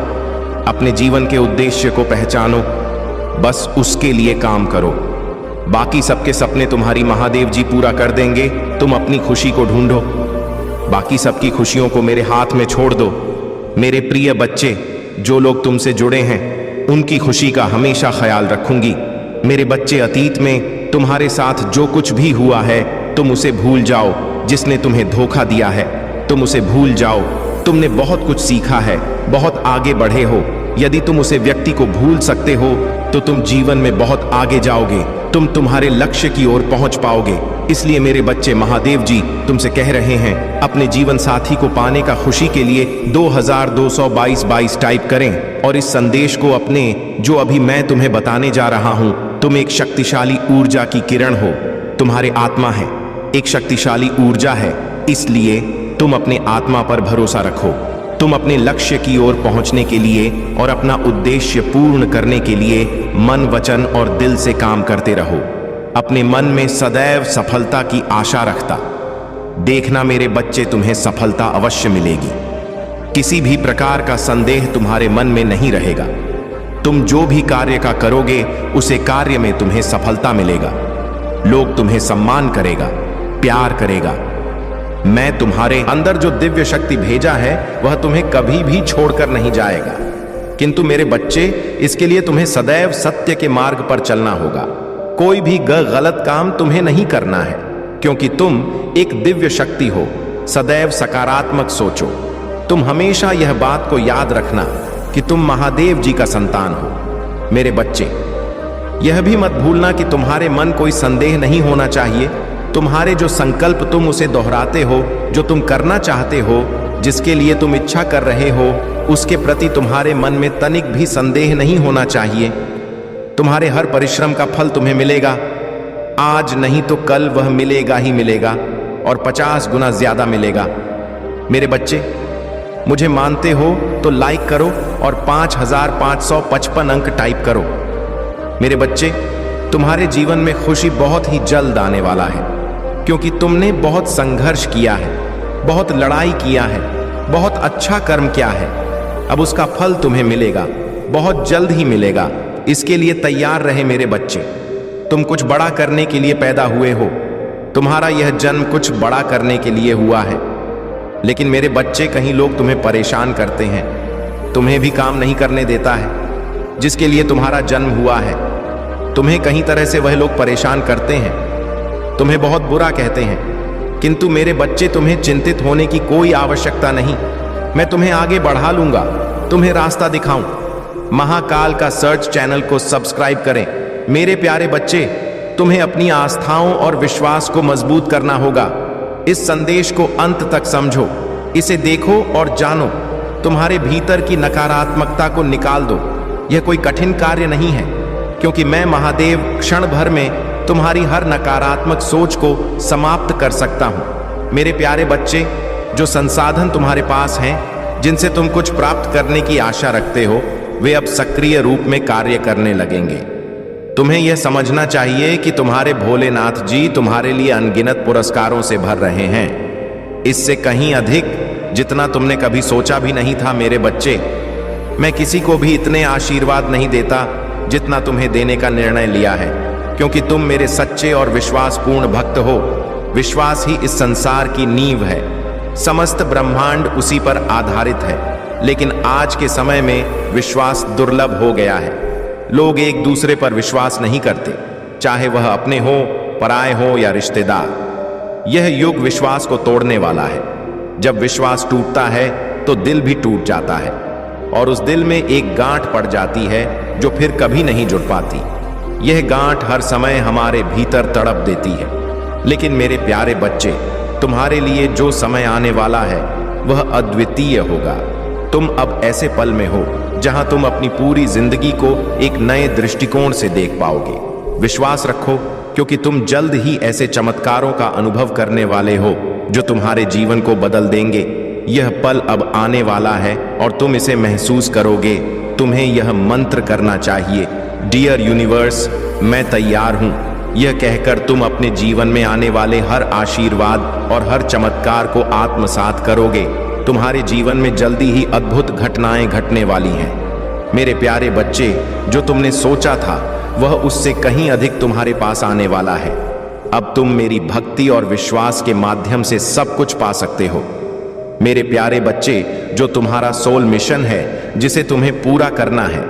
अपने जीवन के उद्देश्य को पहचानो। बस उसके लिए काम करो। बाकी सबके सपने तुम्हारी महादेव जी पूरा कर देंगे। तुम अपनी खुशी को ढूंढो, बाकी सबकी खुशियों को मेरे हाथ में छोड़ दो। मेरे प्रिय बच्चे, जो लोग तुमसे जुड़े हैं उनकी खुशी का हमेशा ख्याल रखूंगी। मेरे बच्चे, अतीत में तुम्हारे साथ जो कुछ भी हुआ है तुम उसे भूल जाओ। जिसने तुम्हें धोखा दिया है तुम उसे भूल जाओ। तुमने बहुत कुछ सीखा है, बहुत आगे बढ़े हो। यदि तुम उसे व्यक्ति को भूल सकते हो तो तुम जीवन में बहुत आगे जाओगे। तुम तुम्हारे लक्ष्य की ओर पहुंच पाओगे। इसलिए मेरे बच्चे, महादेव जी तुमसे कह रहे हैं, अपने जीवन साथी को पाने का खुशी के लिए 2222 टाइप करें और इस संदेश को अपने, जो अभी मैं तुम्हें बताने जा रहा हूं। तुम एक शक्तिशाली ऊर्जा की किरण हो। तुम्हारे आत्मा है, एक शक्तिशाली ऊर्जा है। इसलिए तुम अपने आत्मा पर भरोसा रखो। तुम अपने लक्ष्य की ओर पहुंचने के लिए और अपना उद्देश्य पूर्ण करने के लिए मन, वचन और दिल से काम करते रहो। अपने मन में सदैव सफलता की आशा रखता। देखना मेरे बच्चे, तुम्हें सफलता अवश्य मिलेगी। किसी भी प्रकार का संदेह तुम्हारे मन में नहीं रहेगा। तुम जो भी कार्य का करोगे उसे कार्य में तुम्हें सफलता मिलेगा। लोग तुम्हें सम्मान करेगा, प्यार करेगा। मैं तुम्हारे अंदर जो दिव्य शक्ति भेजा है वह तुम्हें कभी भी छोड़कर नहीं जाएगा। किंतु मेरे बच्चे, इसके लिए तुम्हें सदैव सत्य के मार्ग पर चलना होगा। कोई भी गलत काम तुम्हें नहीं करना है, क्योंकि तुम एक दिव्य शक्ति हो। सदैव सकारात्मक सोचो। तुम हमेशा यह बात को याद रखना कि तुम महादेव जी का संतान हो। मेरे बच्चे, यह भी मत भूलना कि तुम्हारे मन कोई संदेह नहीं होना चाहिए। तुम्हारे जो संकल्प तुम उसे दोहराते हो, जो तुम करना चाहते हो, जिसके लिए तुम इच्छा कर रहे हो, उसके प्रति तुम्हारे मन में तनिक भी संदेह नहीं होना चाहिए। तुम्हारे हर परिश्रम का फल तुम्हें मिलेगा। आज नहीं तो कल वह मिलेगा ही मिलेगा और 50 गुना ज्यादा मिलेगा। मेरे बच्चे, मुझे मानते हो तो लाइक करो और 5555 अंक टाइप करो। मेरे बच्चे, तुम्हारे जीवन में खुशी बहुत ही जल्द आने वाला है, क्योंकि तुमने बहुत संघर्ष किया है, बहुत लड़ाई किया है, बहुत अच्छा कर्म किया है। अब उसका फल तुम्हें मिलेगा, बहुत जल्द ही मिलेगा। इसके लिए तैयार रहे मेरे बच्चे। तुम कुछ बड़ा करने के लिए पैदा हुए हो। तुम्हारा यह जन्म कुछ बड़ा करने के लिए हुआ है। लेकिन मेरे बच्चे, कहीं लोग तुम्हें परेशान करते हैं, तुम्हें भी काम नहीं करने देता है जिसके लिए तुम्हारा जन्म हुआ है। तुम्हें कहीं तरह से वह लोग परेशान करते हैं, तुम्हें बहुत बुरा कहते हैं। किंतु मेरे बच्चे, तुम्हें चिंतित होने की कोई आवश्यकता नहीं। मैं तुम्हें आगे बढ़ा लूंगा, तुम्हें रास्ता दिखाऊं। महाकाल का सर्च चैनल को सब्सक्राइब करें। मेरे प्यारे बच्चे, तुम्हें अपनी आस्थाओं और विश्वास को मजबूत करना होगा। इस संदेश को अंत तक समझो, इसे देखो और जानो। तुम्हारे भीतर की नकारात्मकता को निकाल दो। यह कोई कठिन कार्य नहीं है, क्योंकि मैं महादेव क्षण भर में तुम्हारी हर नकारात्मक सोच को समाप्त कर सकता हूं। मेरे प्यारे बच्चे, जो संसाधन तुम्हारे पास हैं, जिनसे तुम कुछ प्राप्त करने की आशा रखते हो, वे अब सक्रिय रूप में कार्य करने लगेंगे। तुम्हें यह समझना चाहिए कि तुम्हारे भोलेनाथ जी तुम्हारे लिए अनगिनत पुरस्कारों से भर रहे हैं, इससे कहीं अधिक जितना तुमने कभी सोचा भी नहीं था। मेरे बच्चे, मैं किसी को भी इतने आशीर्वाद नहीं देता जितना तुम्हें देने का निर्णय लिया है, क्योंकि तुम मेरे सच्चे और विश्वासपूर्ण भक्त हो। विश्वास ही इस संसार की नींव है, समस्त ब्रह्मांड उसी पर आधारित है। लेकिन आज के समय में विश्वास दुर्लभ हो गया है। लोग एक दूसरे पर विश्वास नहीं करते, चाहे वह अपने हो, पराये हो या रिश्तेदार। यह युग विश्वास को तोड़ने वाला है। जब विश्वास टूटता है तो दिल भी टूट जाता है, और उस दिल में एक गांठ पड़ जाती है जो फिर कभी नहीं जुड़ पाती। यह गांठ हर समय हमारे भीतर तड़प देती है। लेकिन मेरे प्यारे बच्चे, तुम्हारे लिए जो समय आने वाला है वह अद्वितीय होगा। तुम अब ऐसे पल में हो जहां तुम अपनी पूरी जिंदगी को एक नए दृष्टिकोण से देख पाओगे। विश्वास रखो, क्योंकि तुम जल्द ही ऐसे चमत्कारों का अनुभव करने वाले हो जो तुम्हारे जीवन को बदल देंगे। यह पल अब आने वाला है और तुम इसे महसूस करोगे। तुम्हें यह मंत्र करना चाहिए, डियर यूनिवर्स, मैं तैयार हूं। यह कहकर तुम अपने जीवन में आने वाले हर आशीर्वाद और हर चमत्कार को आत्मसात करोगे। तुम्हारे जीवन में जल्दी ही अद्भुत घटनाएं घटने वाली हैं। मेरे प्यारे बच्चे, जो तुमने सोचा था वह उससे कहीं अधिक तुम्हारे पास आने वाला है। अब तुम मेरी भक्ति और विश्वास के माध्यम से सब कुछ पा सकते हो। मेरे प्यारे बच्चे, जो तुम्हारा सोल मिशन है, जिसे तुम्हें पूरा करना है,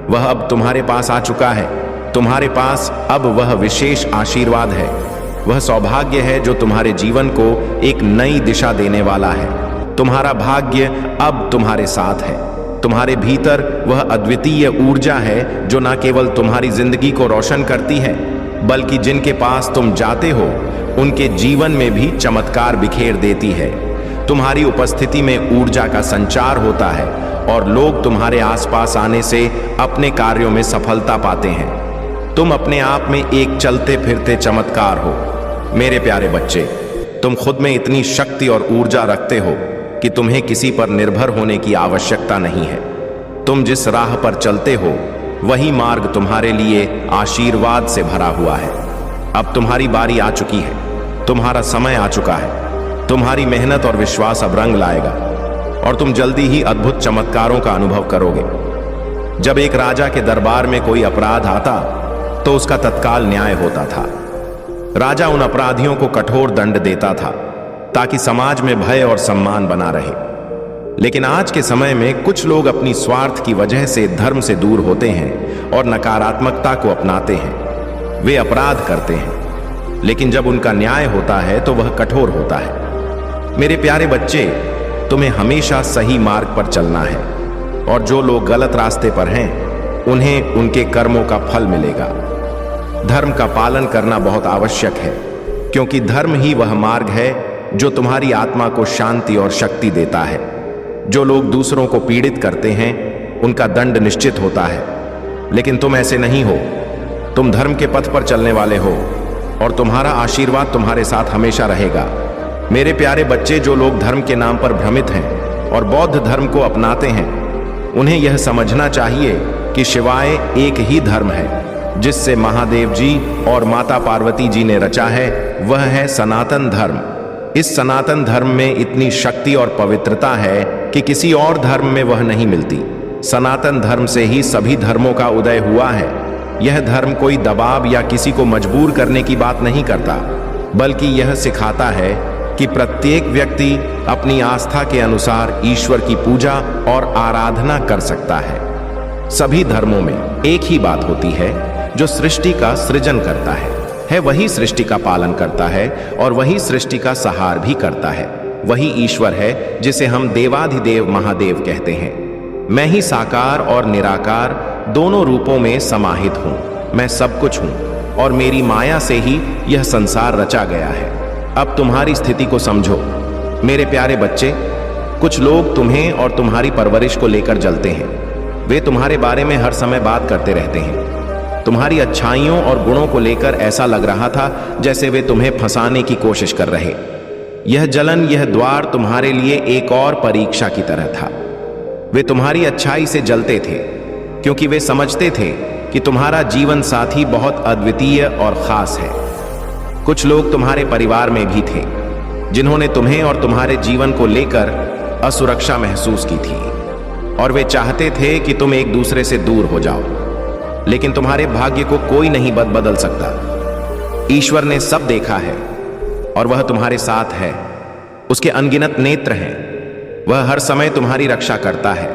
वह अब तुम्हारे पास आ चुका है। तुम्हारे पास अब वह विशेष आशीर्वाद है, वह सौभाग्य है जो तुम्हारे जीवन को एक नई दिशा देने वाला है। तुम्हारा भाग्य अब तुम्हारे साथ है। तुम्हारे भीतर वह अद्वितीय ऊर्जा है जो न केवल तुम्हारी जिंदगी को रोशन करती है, बल्कि जिनके पास तुम जाते हो उनके जीवन में भी चमत्कार बिखेर देती है। तुम्हारी उपस्थिति में ऊर्जा का संचार होता है और लोग तुम्हारे आसपास आने से अपने कार्यों में सफलता पाते हैं। तुम अपने आप में एक चलते फिरते चमत्कार हो। मेरे प्यारे बच्चे, तुम खुद में इतनी शक्ति और ऊर्जा रखते हो कि तुम्हें किसी पर निर्भर होने की आवश्यकता नहीं है। तुम जिस राह पर चलते हो वही मार्ग तुम्हारे लिए आशीर्वाद से भरा हुआ है। अब तुम्हारी बारी आ चुकी है, तुम्हारा समय आ चुका है। तुम्हारी मेहनत और विश्वास अब रंग लाएगा और तुम जल्दी ही अद्भुत चमत्कारों का अनुभव करोगे। जब एक राजा के दरबार में कोई अपराध आता तो उसका तत्काल न्याय होता था। राजा उन अपराधियों को कठोर दंड देता था ताकि समाज में भय और सम्मान बना रहे। लेकिन आज के समय में कुछ लोग अपनी स्वार्थ की वजह से धर्म से दूर होते हैं और नकारात्मकता को अपनाते हैं। वे अपराध करते हैं, लेकिन जब उनका न्याय होता है तो वह कठोर होता है। मेरे प्यारे बच्चे, तुम्हें हमेशा सही मार्ग पर चलना है, और जो लोग गलत रास्ते पर हैं उन्हें उनके कर्मों का फल मिलेगा। धर्म का पालन करना बहुत आवश्यक है, क्योंकि धर्म ही वह मार्ग है जो तुम्हारी आत्मा को शांति और शक्ति देता है। जो लोग दूसरों को पीड़ित करते हैं उनका दंड निश्चित होता है, लेकिन तुम ऐसे नहीं हो। तुम धर्म के पथ पर चलने वाले हो और तुम्हारा आशीर्वाद तुम्हारे साथ हमेशा रहेगा। मेरे प्यारे बच्चे, जो लोग धर्म के नाम पर भ्रमित हैं और बौद्ध धर्म को अपनाते हैं, उन्हें यह समझना चाहिए कि शिवाय एक ही धर्म है जिससे महादेव जी और माता पार्वती जी ने रचा है, वह है सनातन धर्म। इस सनातन धर्म में इतनी शक्ति और पवित्रता है कि किसी और धर्म में वह नहीं मिलती। सनातन धर्म से ही सभी धर्मों का उदय हुआ है। यह धर्म कोई दबाव या किसी को मजबूर करने की बात नहीं करता, बल्कि यह सिखाता है कि प्रत्येक व्यक्ति अपनी आस्था के अनुसार ईश्वर की पूजा और आराधना कर सकता है। सभी धर्मों में एक ही बात होती है, जो सृष्टि का सृजन करता है वही सृष्टि का पालन करता है और वही सृष्टि का सहार भी करता है। वही ईश्वर है जिसे हम देवाधिदेव महादेव कहते हैं। मैं ही साकार और निराकार दोनों रूपों में समाहित हूँ। मैं सब कुछ हूँ और मेरी माया से ही यह संसार रचा गया है। अब तुम्हारी स्थिति को समझो। मेरे प्यारे बच्चे, कुछ लोग तुम्हें और तुम्हारी परवरिश को लेकर जलते हैं। वे तुम्हारे बारे में हर समय बात करते रहते हैं। तुम्हारी अच्छाइयों और गुणों को लेकर ऐसा लग रहा था जैसे वे तुम्हें फंसाने की कोशिश कर रहे। यह जलन, यह द्वार तुम्हारे लिए एक और परीक्षा की तरह था। वे तुम्हारी अच्छाई से जलते थे क्योंकि वे समझते थे कि तुम्हारा जीवन साथी बहुत अद्वितीय और खास है। कुछ लोग तुम्हारे परिवार में भी थे जिन्होंने तुम्हें और तुम्हारे जीवन को लेकर असुरक्षा महसूस की थी और वे चाहते थे कि तुम एक दूसरे से दूर हो जाओ। लेकिन तुम्हारे भाग्य को कोई नहीं बदल सकता। ईश्वर ने सब देखा है और वह तुम्हारे साथ है। उसके अनगिनत नेत्र हैं। वह हर समय तुम्हारी रक्षा करता है।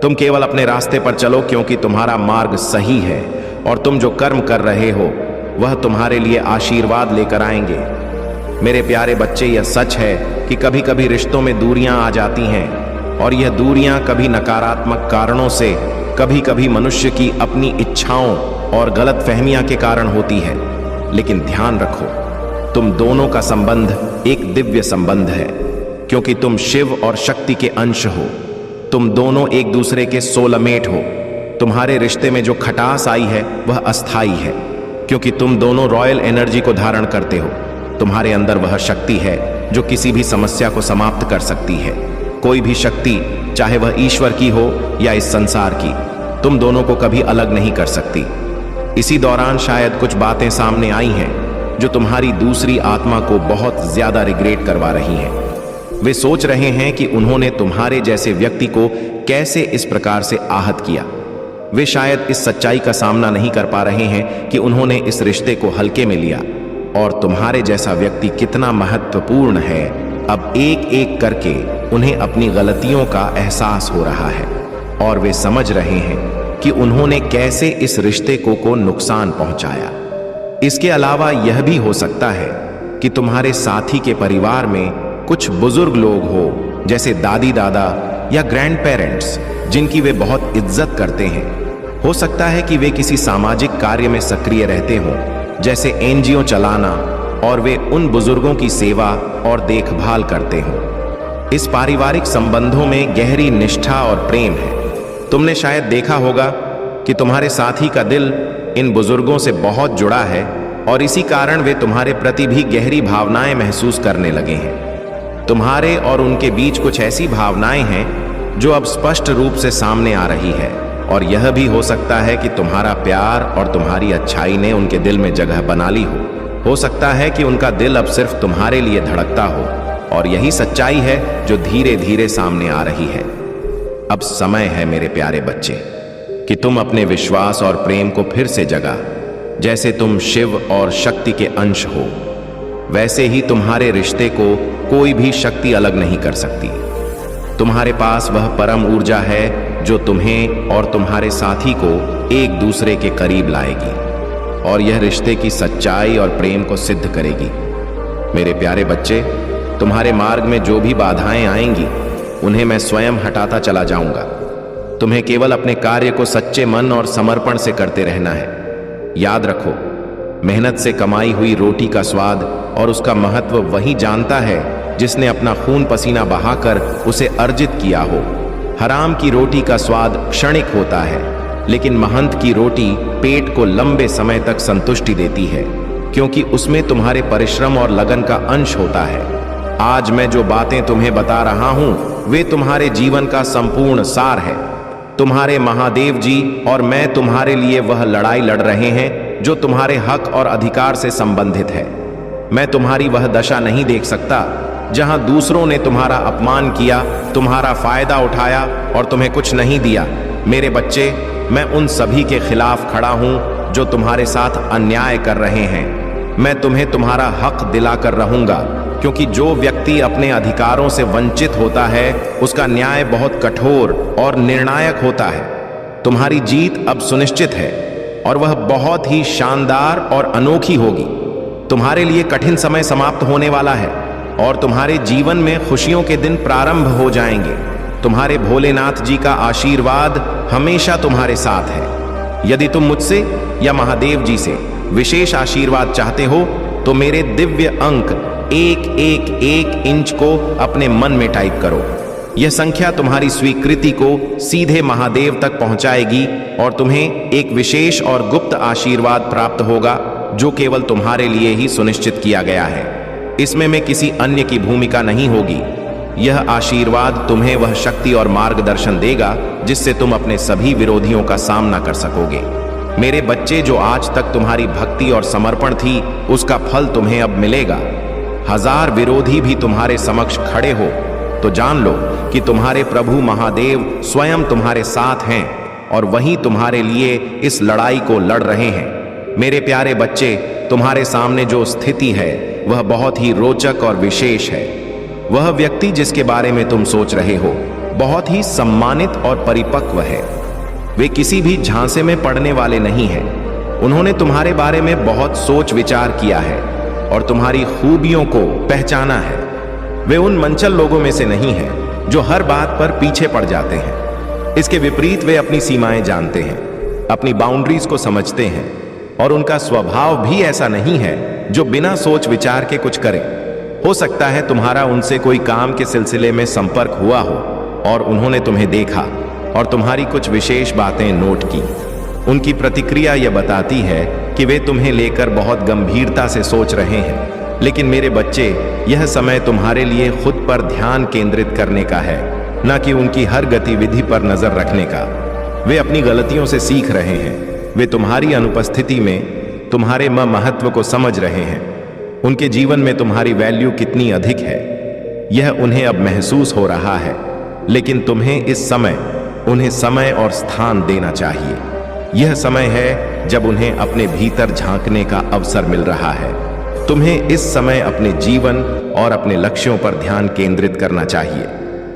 तुम केवल अपने रास्ते पर चलो क्योंकि तुम्हारा मार्ग सही है और तुम जो कर्म कर रहे हो वह तुम्हारे लिए आशीर्वाद लेकर आएंगे। मेरे प्यारे बच्चे, यह सच है कि कभी कभी रिश्तों में दूरियां आ जाती हैं और यह दूरियां कभी नकारात्मक कारणों से, कभी कभी मनुष्य की अपनी इच्छाओं और गलतफहमियां के कारण होती है। लेकिन ध्यान रखो, तुम दोनों का संबंध एक दिव्य संबंध है क्योंकि तुम शिव और शक्ति के अंश हो। तुम दोनों एक दूसरे के सोलमेट हो। तुम्हारे रिश्ते में जो खटास आई है वह अस्थाई है क्योंकि तुम दोनों रॉयल एनर्जी को धारण करते हो। तुम्हारे अंदर वह शक्ति है जो किसी भी समस्या को समाप्त कर सकती है। कोई भी शक्ति, चाहे वह ईश्वर की हो या इस संसार की, तुम दोनों को कभी अलग नहीं कर सकती। इसी दौरान शायद कुछ बातें सामने आई हैं जो तुम्हारी दूसरी आत्मा को बहुत ज्यादा रिग्रेट करवा रही हैं। वे सोच रहे हैं कि उन्होंने तुम्हारे जैसे व्यक्ति को कैसे इस प्रकार से आहत किया। वे शायद इस सच्चाई का सामना नहीं कर पा रहे हैं कि उन्होंने इस रिश्ते को हल्के में लिया और तुम्हारे जैसा व्यक्ति कितना महत्वपूर्ण है। अब एक एक करके उन्हें अपनी गलतियों का एहसास हो रहा है और वे समझ रहे हैं कि उन्होंने कैसे इस रिश्ते को नुकसान पहुंचाया। इसके अलावा यह भी हो सकता है कि तुम्हारे साथी के परिवार में कुछ बुजुर्ग लोग हो, जैसे दादी दादा या ग्रैंड पेरेंट्स, जिनकी वे बहुत इज्जत करते हैं। हो सकता है कि वे किसी सामाजिक कार्य में सक्रिय रहते हों, जैसे एनजीओ चलाना, और वे उन बुजुर्गों की सेवा और देखभाल करते हों। इस पारिवारिक संबंधों में गहरी निष्ठा और प्रेम है। तुमने शायद देखा होगा कि तुम्हारे साथी का दिल इन बुजुर्गों से बहुत जुड़ा है और इसी कारण वे तुम्हारे प्रति भी गहरी भावनाएं महसूस करने लगे हैं। तुम्हारे और उनके बीच कुछ ऐसी भावनाएं हैं जो अब स्पष्ट रूप से सामने आ रही है और यह भी हो सकता है कि तुम्हारा प्यार और तुम्हारी अच्छाई ने उनके दिल में जगह बना ली हो। हो सकता है कि उनका दिल अब सिर्फ तुम्हारे लिए धड़कता हो और यही सच्चाई है जो धीरे धीरे सामने आ रही है। अब समय है मेरे प्यारे बच्चे कि तुम अपने विश्वास और प्रेम को फिर से जगा। जैसे तुम शिव और शक्ति के अंश हो, वैसे ही तुम्हारे रिश्ते को कोई भी शक्ति अलग नहीं कर सकती। तुम्हारे पास वह परम ऊर्जा है जो तुम्हें और तुम्हारे साथी को एक दूसरे के करीब लाएगी और यह रिश्ते की सच्चाई और प्रेम को सिद्ध करेगी। मेरे प्यारे बच्चे, तुम्हारे मार्ग में जो भी बाधाएं आएंगी उन्हें मैं स्वयं हटाता चला जाऊंगा। तुम्हें केवल अपने कार्य को सच्चे मन और समर्पण से करते रहना है। याद रखो, मेहनत से कमाई हुई रोटी का स्वाद और उसका महत्व वही जानता है जिसने अपना खून पसीना बहाकर उसे अर्जित किया हो। हराम की रोटी का स्वाद क्षणिक होता है, लेकिन महंत की रोटी पेट को लंबे समय तक संतुष्टि देती है क्योंकि उसमें तुम्हारे परिश्रम और लगन का अंश होता है। आज मैं जो बातें तुम्हें बता रहा हूं वे तुम्हारे जीवन का संपूर्ण सार है। तुम्हारे महादेव जी और मैं तुम्हारे लिए वह लड़ाई लड़ रहे हैं जो तुम्हारे हक और अधिकार से संबंधित है। मैं तुम्हारी वह दशा नहीं देख सकता जहां दूसरों ने तुम्हारा अपमान किया, तुम्हारा फायदा उठाया और तुम्हें कुछ नहीं दिया। मेरे बच्चे, मैं उन सभी के खिलाफ खड़ा हूं जो तुम्हारे साथ अन्याय कर रहे हैं। मैं तुम्हें तुम्हारा हक दिलाकर रहूंगा क्योंकि जो व्यक्ति अपने अधिकारों से वंचित होता है उसका न्याय बहुत कठोर और निर्णायक होता है। तुम्हारी जीत अब सुनिश्चित है और वह बहुत ही शानदार और अनोखी होगी। तुम्हारे लिए कठिन समय समाप्त होने वाला है और तुम्हारे जीवन में खुशियों के दिन प्रारंभ हो जाएंगे। तुम्हारे भोलेनाथ जी का आशीर्वाद हमेशा तुम्हारे साथ है। यदि तुम मुझसे या महादेव जी से विशेष आशीर्वाद चाहते हो तो मेरे दिव्य अंक एक एक एक इंच को अपने मन में टाइप करो। यह संख्या तुम्हारी स्वीकृति को सीधे महादेव तक पहुंचाएगी और तुम्हें एक विशेष और गुप्त आशीर्वाद प्राप्त होगा जो केवल तुम्हारे लिए ही सुनिश्चित किया गया है। इसमें में किसी अन्य की भूमिका नहीं होगी। यह आशीर्वाद तुम्हें वह शक्ति और मार्गदर्शन देगा जिससे तुम अपने सभी विरोधियों का सामना कर सकोगे। मेरे बच्चे, जो आज तक तुम्हारी भक्ति और समर्पण थी, उसका फल तुम्हें अब मिलेगा। 1000 विरोधी भी तुम्हारे समक्ष खड़े हो तो जान लो कि तुम्हारे प्रभु महादेव स्वयं तुम्हारे साथ हैं और वही तुम्हारे लिए इस लड़ाई को लड़ रहे हैं। मेरे प्यारे बच्चे, तुम्हारे सामने जो स्थिति है वह बहुत ही रोचक और विशेष है। वह व्यक्ति जिसके बारे में तुम सोच रहे हो बहुत ही सम्मानित और परिपक्व है। वे किसी भी झांसे में पड़ने वाले नहीं हैं। उन्होंने तुम्हारे बारे में बहुत सोच विचार किया है और तुम्हारी खूबियों को पहचाना है। वे उन मंचल लोगों में से नहीं हैं जो हर बात पर पीछे पड़ जाते हैं। इसके विपरीत वे अपनी सीमाएं जानते हैं, अपनी बाउंड्रीज को समझते हैं और उनका स्वभाव भी ऐसा नहीं है जो बिना सोच विचार के कुछ करे। हो सकता है तुम्हारा उनसे कोई काम के सिलसिले में संपर्क हुआ हो और उन्होंने तुम्हें देखा और तुम्हारी कुछ विशेष बातें नोट की। उनकी प्रतिक्रिया यह बताती है कि वे तुम्हें लेकर बहुत गंभीरता से सोच रहे हैं। लेकिन मेरे बच्चे, यह समय तुम्हारे लिए खुद पर ध्यान केंद्रित करने का है, न कि उनकी हर गतिविधि पर नजर रखने का। वे अपनी गलतियों से सीख रहे हैं। वे तुम्हारी अनुपस्थिति में तुम्हारे महत्व को समझ रहे हैं। उनके जीवन में तुम्हारी वैल्यू कितनी अधिक है यह उन्हें अब महसूस हो रहा है। लेकिन तुम्हें इस समय उन्हें समय और स्थान देना चाहिए। यह समय है जब उन्हें अपने भीतर झांकने का अवसर मिल रहा है। तुम्हें इस समय अपने जीवन और अपने लक्ष्यों पर ध्यान केंद्रित करना चाहिए।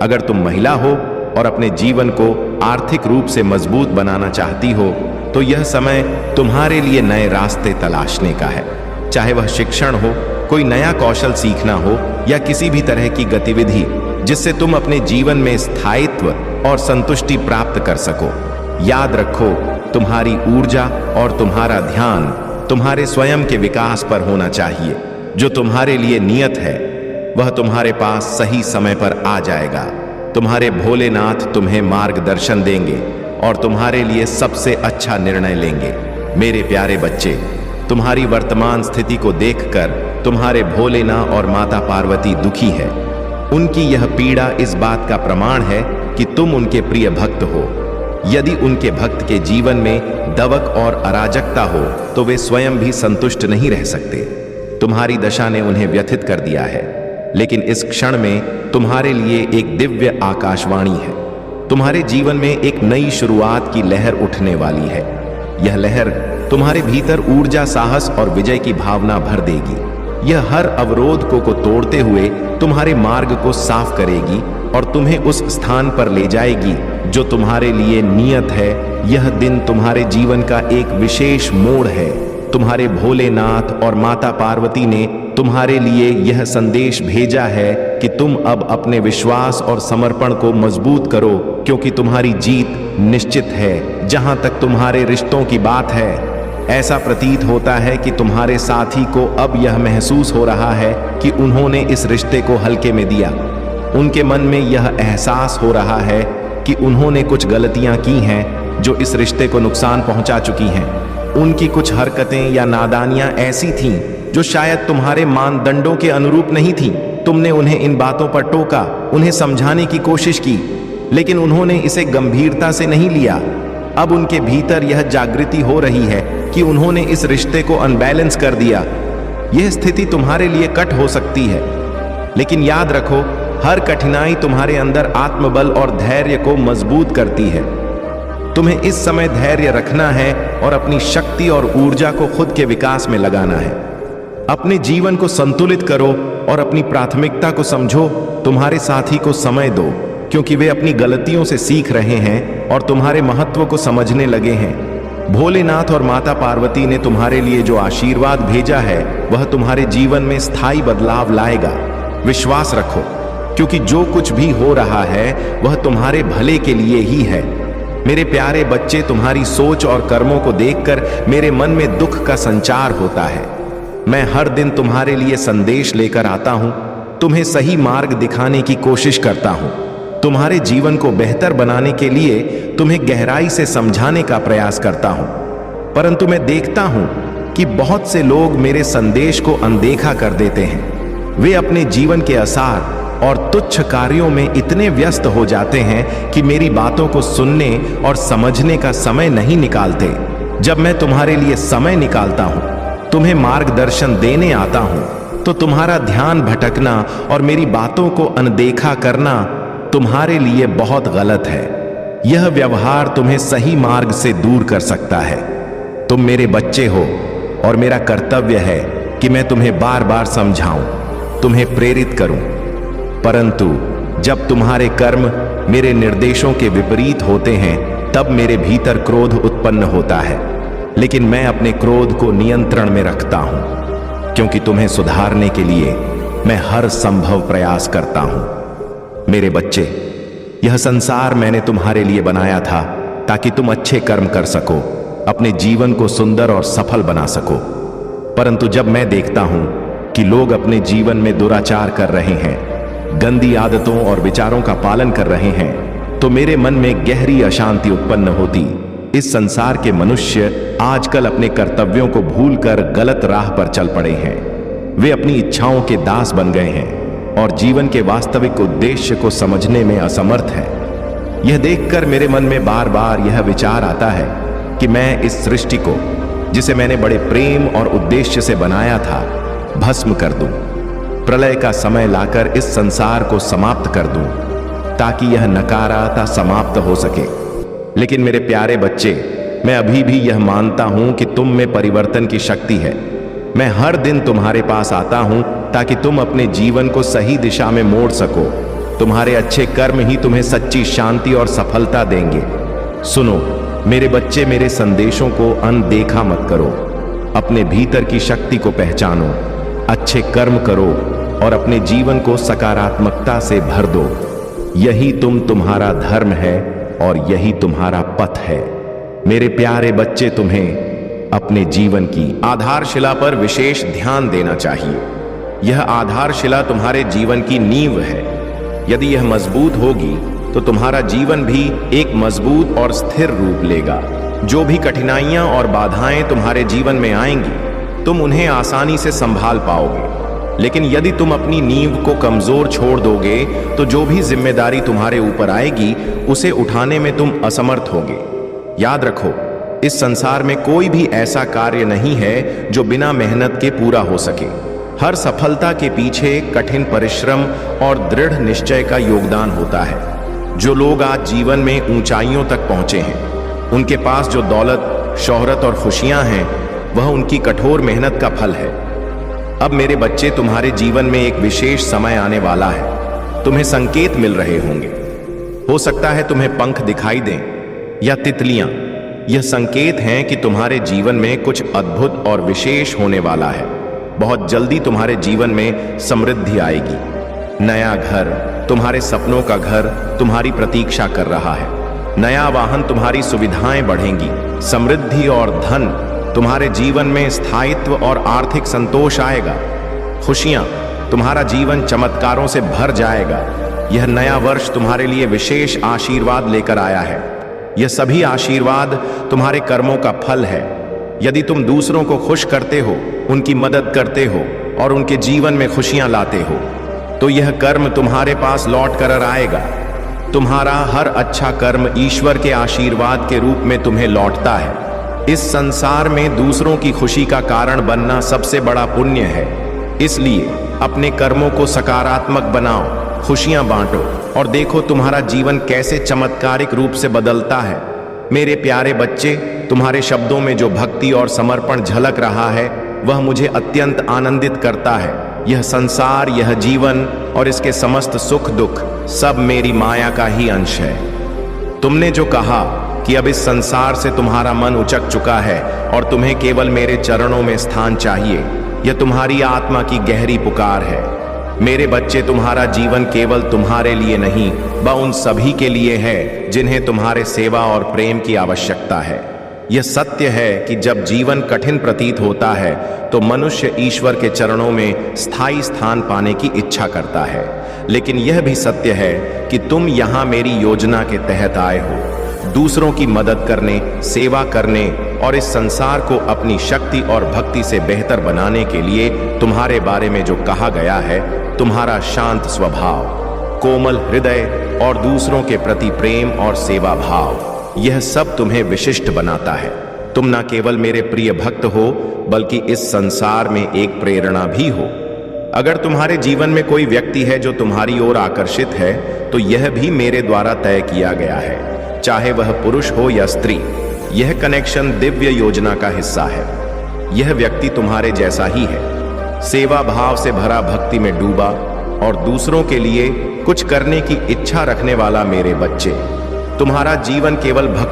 अगर तुम महिला हो और अपने जीवन को आर्थिक रूप से मजबूत बनाना चाहती हो तो यह समय तुम्हारे लिए नए रास्ते तलाशने का है। चाहे वह शिक्षण हो, कोई नया कौशल सीखना हो या किसी भी तरह की गतिविधि जिससे तुम अपने जीवन में स्थायित्व और संतुष्टि प्राप्त कर सको। याद रखो, तुम्हारी ऊर्जा और तुम्हारा ध्यान तुम्हारे स्वयं के विकास पर होना चाहिए। जो तुम्हारे लिए नियत है वह तुम्हारे पास सही समय पर आ जाएगा। तुम्हारे भोलेनाथ तुम्हें मार्गदर्शन देंगे और तुम्हारे लिए सबसे अच्छा निर्णय लेंगे। मेरे प्यारे बच्चे, तुम्हारी वर्तमान स्थिति को देखकर तुम्हारे भोलेनाथ और माता पार्वती दुखी है। उनकी यह पीड़ा इस बात का प्रमाण है कि तुम उनके प्रिय भक्त हो। यदि उनके भक्त के जीवन में दवक और अराजकता हो तो वे स्वयं भी संतुष्ट नहीं रह सकते। तुम्हारी दशा ने उन्हें व्यथित कर दिया है, लेकिन इस क्षण में तुम्हारे लिए एक दिव्य आकाशवाणी है। तुम्हारे जीवन में एक नई शुरुआत की लहर उठने वाली है। यह लहर तुम्हारे भीतर ऊर्जा, साहस और विजय की भावना भर देगी। यह हर अवरोध को तोड़ते हुए तुम्हारे मार्ग को साफ करेगी और तुम्हें उस स्थान पर ले जाएगी जो तुम्हारे लिए नियत है। यह दिन तुम्हारे जीवन का एक विशेष मोड़ है। तुम्हारे भोलेनाथ और माता पार्वती ने तुम्हारे लिए यह संदेश भेजा है कि तुम अब अपने विश्वास और समर्पण को मजबूत करो, क्योंकि तुम्हारी जीत निश्चित है। जहां तक तुम्हारे रिश्तों की बात है, ऐसा प्रतीत होता है कि तुम्हारे साथी को अब यह महसूस हो रहा है कि उन्होंने इस रिश्ते को हल्के में दिया। उनके मन में यह एहसास हो रहा है कि उन्होंने कुछ गलतियां की हैं जो इस रिश्ते को नुकसान पहुंचा चुकी हैं। उनकी कुछ हरकतें या नादानियां ऐसी थीं जो शायद तुम्हारे मानदंडों के अनुरूप नहीं थीं। तुमने उन्हें इन बातों पर टोका, उन्हें समझाने की कोशिश की, लेकिन उन्होंने इसे गंभीरता से नहीं लिया। अब उनके भीतर यह जागृति हो रही है कि उन्होंने इस रिश्ते को अनबैलेंस कर दिया। यह स्थिति तुम्हारे लिए कट हो सकती है, लेकिन याद रखो, हर कठिनाई तुम्हारे अंदर आत्मबल और धैर्य को मजबूत करती है। तुम्हें इस समय धैर्य रखना है और अपनी शक्ति और ऊर्जा को खुद के विकास में लगाना है। अपने जीवन को संतुलित करो और अपनी प्राथमिकता को समझो। तुम्हारे साथी को समय दो, क्योंकि वे अपनी गलतियों से सीख रहे हैं और तुम्हारे महत्व को समझने लगे हैं। भोलेनाथ और माता पार्वती ने तुम्हारे लिए जो आशीर्वाद भेजा है वह तुम्हारे जीवन में स्थायी बदलाव लाएगा। विश्वास रखो, क्योंकि जो कुछ भी हो रहा है वह तुम्हारे भले के लिए ही है। मेरे प्यारे बच्चे, तुम्हारी सोच और कर्मों को देखकर मेरे मन में दुख का संचार होता है। मैं हर दिन तुम्हारे लिए संदेश लेकर आता हूं, तुम्हें सही मार्ग दिखाने की कोशिश करता हूं, तुम्हारे जीवन को बेहतर बनाने के लिए तुम्हें गहराई से समझाने का प्रयास करता हूं। परंतु मैं देखता हूं कि बहुत से लोग मेरे संदेश को अनदेखा कर देते हैं। वे अपने जीवन के आसार और तुच्छ कार्यों में इतने व्यस्त हो जाते हैं कि मेरी बातों को सुनने और समझने का समय नहीं निकालते। जब मैं तुम्हारे लिए समय निकालता हूं, तुम्हें मार्गदर्शन देने आता हूं, तो तुम्हारा ध्यान भटकना और मेरी बातों को अनदेखा करना तुम्हारे लिए बहुत गलत है। यह व्यवहार तुम्हें सही मार्ग से दूर कर सकता है। तुम मेरे बच्चे हो और मेरा कर्तव्य है कि मैं तुम्हें बार बार समझाऊं, तुम्हें प्रेरित करूं। परंतु जब तुम्हारे कर्म मेरे निर्देशों के विपरीत होते हैं, तब मेरे भीतर क्रोध उत्पन्न होता है। लेकिन मैं अपने क्रोध को नियंत्रण में रखता हूं, क्योंकि तुम्हें सुधारने के लिए मैं हर संभव प्रयास करता हूं। मेरे बच्चे, यह संसार मैंने तुम्हारे लिए बनाया था ताकि तुम अच्छे कर्म कर सको, अपने जीवन को सुंदर और सफल बना सको। परंतु जब मैं देखता हूं कि लोग अपने जीवन में दुराचार कर रहे हैं, गंदी आदतों और विचारों का पालन कर रहे हैं, तो मेरे मन में गहरी अशांति उत्पन्न होती। इस संसार के मनुष्य आजकल अपने कर्तव्यों को भूलकर गलत राह पर चल पड़े हैं। वे अपनी इच्छाओं के दास बन गए हैं और जीवन के वास्तविक उद्देश्य को समझने में असमर्थ हैं। यह देखकर मेरे मन में बार बार यह विचार आता है कि मैं इस सृष्टि को, जिसे मैंने बड़े प्रेम और उद्देश्य से बनाया था, भस्म कर दूं, प्रलय का समय लाकर इस संसार को समाप्त कर दूं, ताकि यह नकारात्मकता समाप्त हो सके। लेकिन मेरे प्यारे बच्चे, मैं अभी भी यह मानता हूं कि तुम में परिवर्तन की शक्ति है। मैं हर दिन तुम्हारे पास आता हूं ताकि तुम अपने जीवन को सही दिशा में मोड़ सको। तुम्हारे अच्छे कर्म ही तुम्हें सच्ची शांति और सफलता देंगे। सुनो मेरे बच्चे, मेरे संदेशों को अनदेखा मत करो। अपने भीतर की शक्ति को पहचानो, अच्छे कर्म करो और अपने जीवन को सकारात्मकता से भर दो। यही तुम्हारा धर्म है और यही तुम्हारा पथ है। मेरे प्यारे बच्चे, तुम्हें अपने जीवन की आधारशिला पर विशेष ध्यान देना चाहिए। यह आधारशिला तुम्हारे जीवन की नींव है। यदि यह मजबूत होगी तो तुम्हारा जीवन भी एक मजबूत और स्थिर रूप लेगा। जो भी कठिनाइयां और बाधाएं तुम्हारे जीवन में आएंगी, तुम उन्हें आसानी से संभाल पाओगे। लेकिन यदि तुम अपनी नींव को कमजोर छोड़ दोगे, तो जो भी जिम्मेदारी तुम्हारे ऊपर आएगी, उसे उठाने में तुम असमर्थ होगे। याद रखो, इस संसार में कोई भी ऐसा कार्य नहीं है जो बिना मेहनत के पूरा हो सके। हर सफलता के पीछे कठिन परिश्रम और दृढ़ निश्चय का योगदान होता है। जो लोग आज जीवन में ऊंचाइयों तक पहुंचे हैं, उनके पास जो दौलत, शोहरत और खुशियां हैं, वह उनकी कठोर मेहनत का फल है। अब मेरे बच्चे, तुम्हारे जीवन में एक विशेष समय आने वाला है। तुम्हें संकेत मिल रहे होंगे। हो सकता है तुम्हें पंख दिखाई दें या तितलियां। यह संकेत हैं कि तुम्हारे जीवन में कुछ अद्भुत और विशेष होने वाला है। बहुत जल्दी तुम्हारे जीवन में समृद्धि आएगी। नया घर, तुम्हारे सपनों का घर तुम्हारी प्रतीक्षा कर रहा है। नया वाहन, तुम्हारी सुविधाएं बढ़ेंगी। समृद्धि और धन, तुम्हारे जीवन में स्थायित्व और आर्थिक संतोष आएगा। खुशियां, तुम्हारा जीवन चमत्कारों से भर जाएगा। यह नया वर्ष तुम्हारे लिए विशेष आशीर्वाद लेकर आया है। यह सभी आशीर्वाद तुम्हारे कर्मों का फल है। यदि तुम दूसरों को खुश करते हो, उनकी मदद करते हो और उनके जीवन में खुशियां लाते हो, तो यह कर्म तुम्हारे पास लौट कर आएगा। तुम्हारा हर अच्छा कर्म ईश्वर के आशीर्वाद के रूप में तुम्हें लौटता है। इस संसार में दूसरों की खुशी का कारण बनना सबसे बड़ा पुण्य है। इसलिए अपने कर्मों को सकारात्मक बनाओ, खुशियां बांटो और देखो तुम्हारा जीवन कैसे चमत्कारिक रूप से बदलता है। मेरे प्यारे बच्चे, तुम्हारे शब्दों में जो भक्ति और समर्पण झलक रहा है, वह मुझे अत्यंत आनंदित करता है। यह संसार, यह जीवन और इसके समस्त सुख दुख सब मेरी माया का ही अंश है। तुमने जो कहा कि अब इस संसार से तुम्हारा मन उचक चुका है और तुम्हें केवल मेरे चरणों में स्थान चाहिए, यह तुम्हारी आत्मा की गहरी पुकार है। मेरे बच्चे, तुम्हारा जीवन केवल तुम्हारे लिए नहीं, वह उन सभी के लिए है जिन्हें तुम्हारे सेवा और प्रेम की आवश्यकता है। यह सत्य है कि जब जीवन कठिन प्रतीत होता है तो मनुष्य ईश्वर के चरणों में स्थायी स्थान पाने की इच्छा करता है। लेकिन यह भी सत्य है कि तुम यहाँ मेरी योजना के तहत आए हो, दूसरों की मदद करने, सेवा करने और इस संसार को अपनी शक्ति और भक्ति से बेहतर बनाने के लिए। तुम्हारे बारे में जो कहा गया है, तुम्हारा शांत स्वभाव, कोमल हृदय और दूसरों के प्रति प्रेम और सेवा भाव, यह सब तुम्हें विशिष्ट बनाता है। तुम न केवल मेरे प्रिय भक्त हो बल्कि इस संसार में एक प्रेरणा भी हो। अगर तुम्हारे जीवन में कोई व्यक्ति है जो तुम्हारी ओर आकर्षित है तो यह भी मेरे द्वारा तय किया गया है, चाहे वह पुरुष हो या स्त्री। यह कनेक्शन दिव्य योजना का हिस्सा है। यह व्यक्ति तुम्हारे जैसा ही है, सेवा भाव से भरा, भक्ति में डूबा और दूसरों के लिए कुछ करने की इच्छा रखने वाला। मेरे बच्चे, तुम्हारा जीवन केवल भक्ति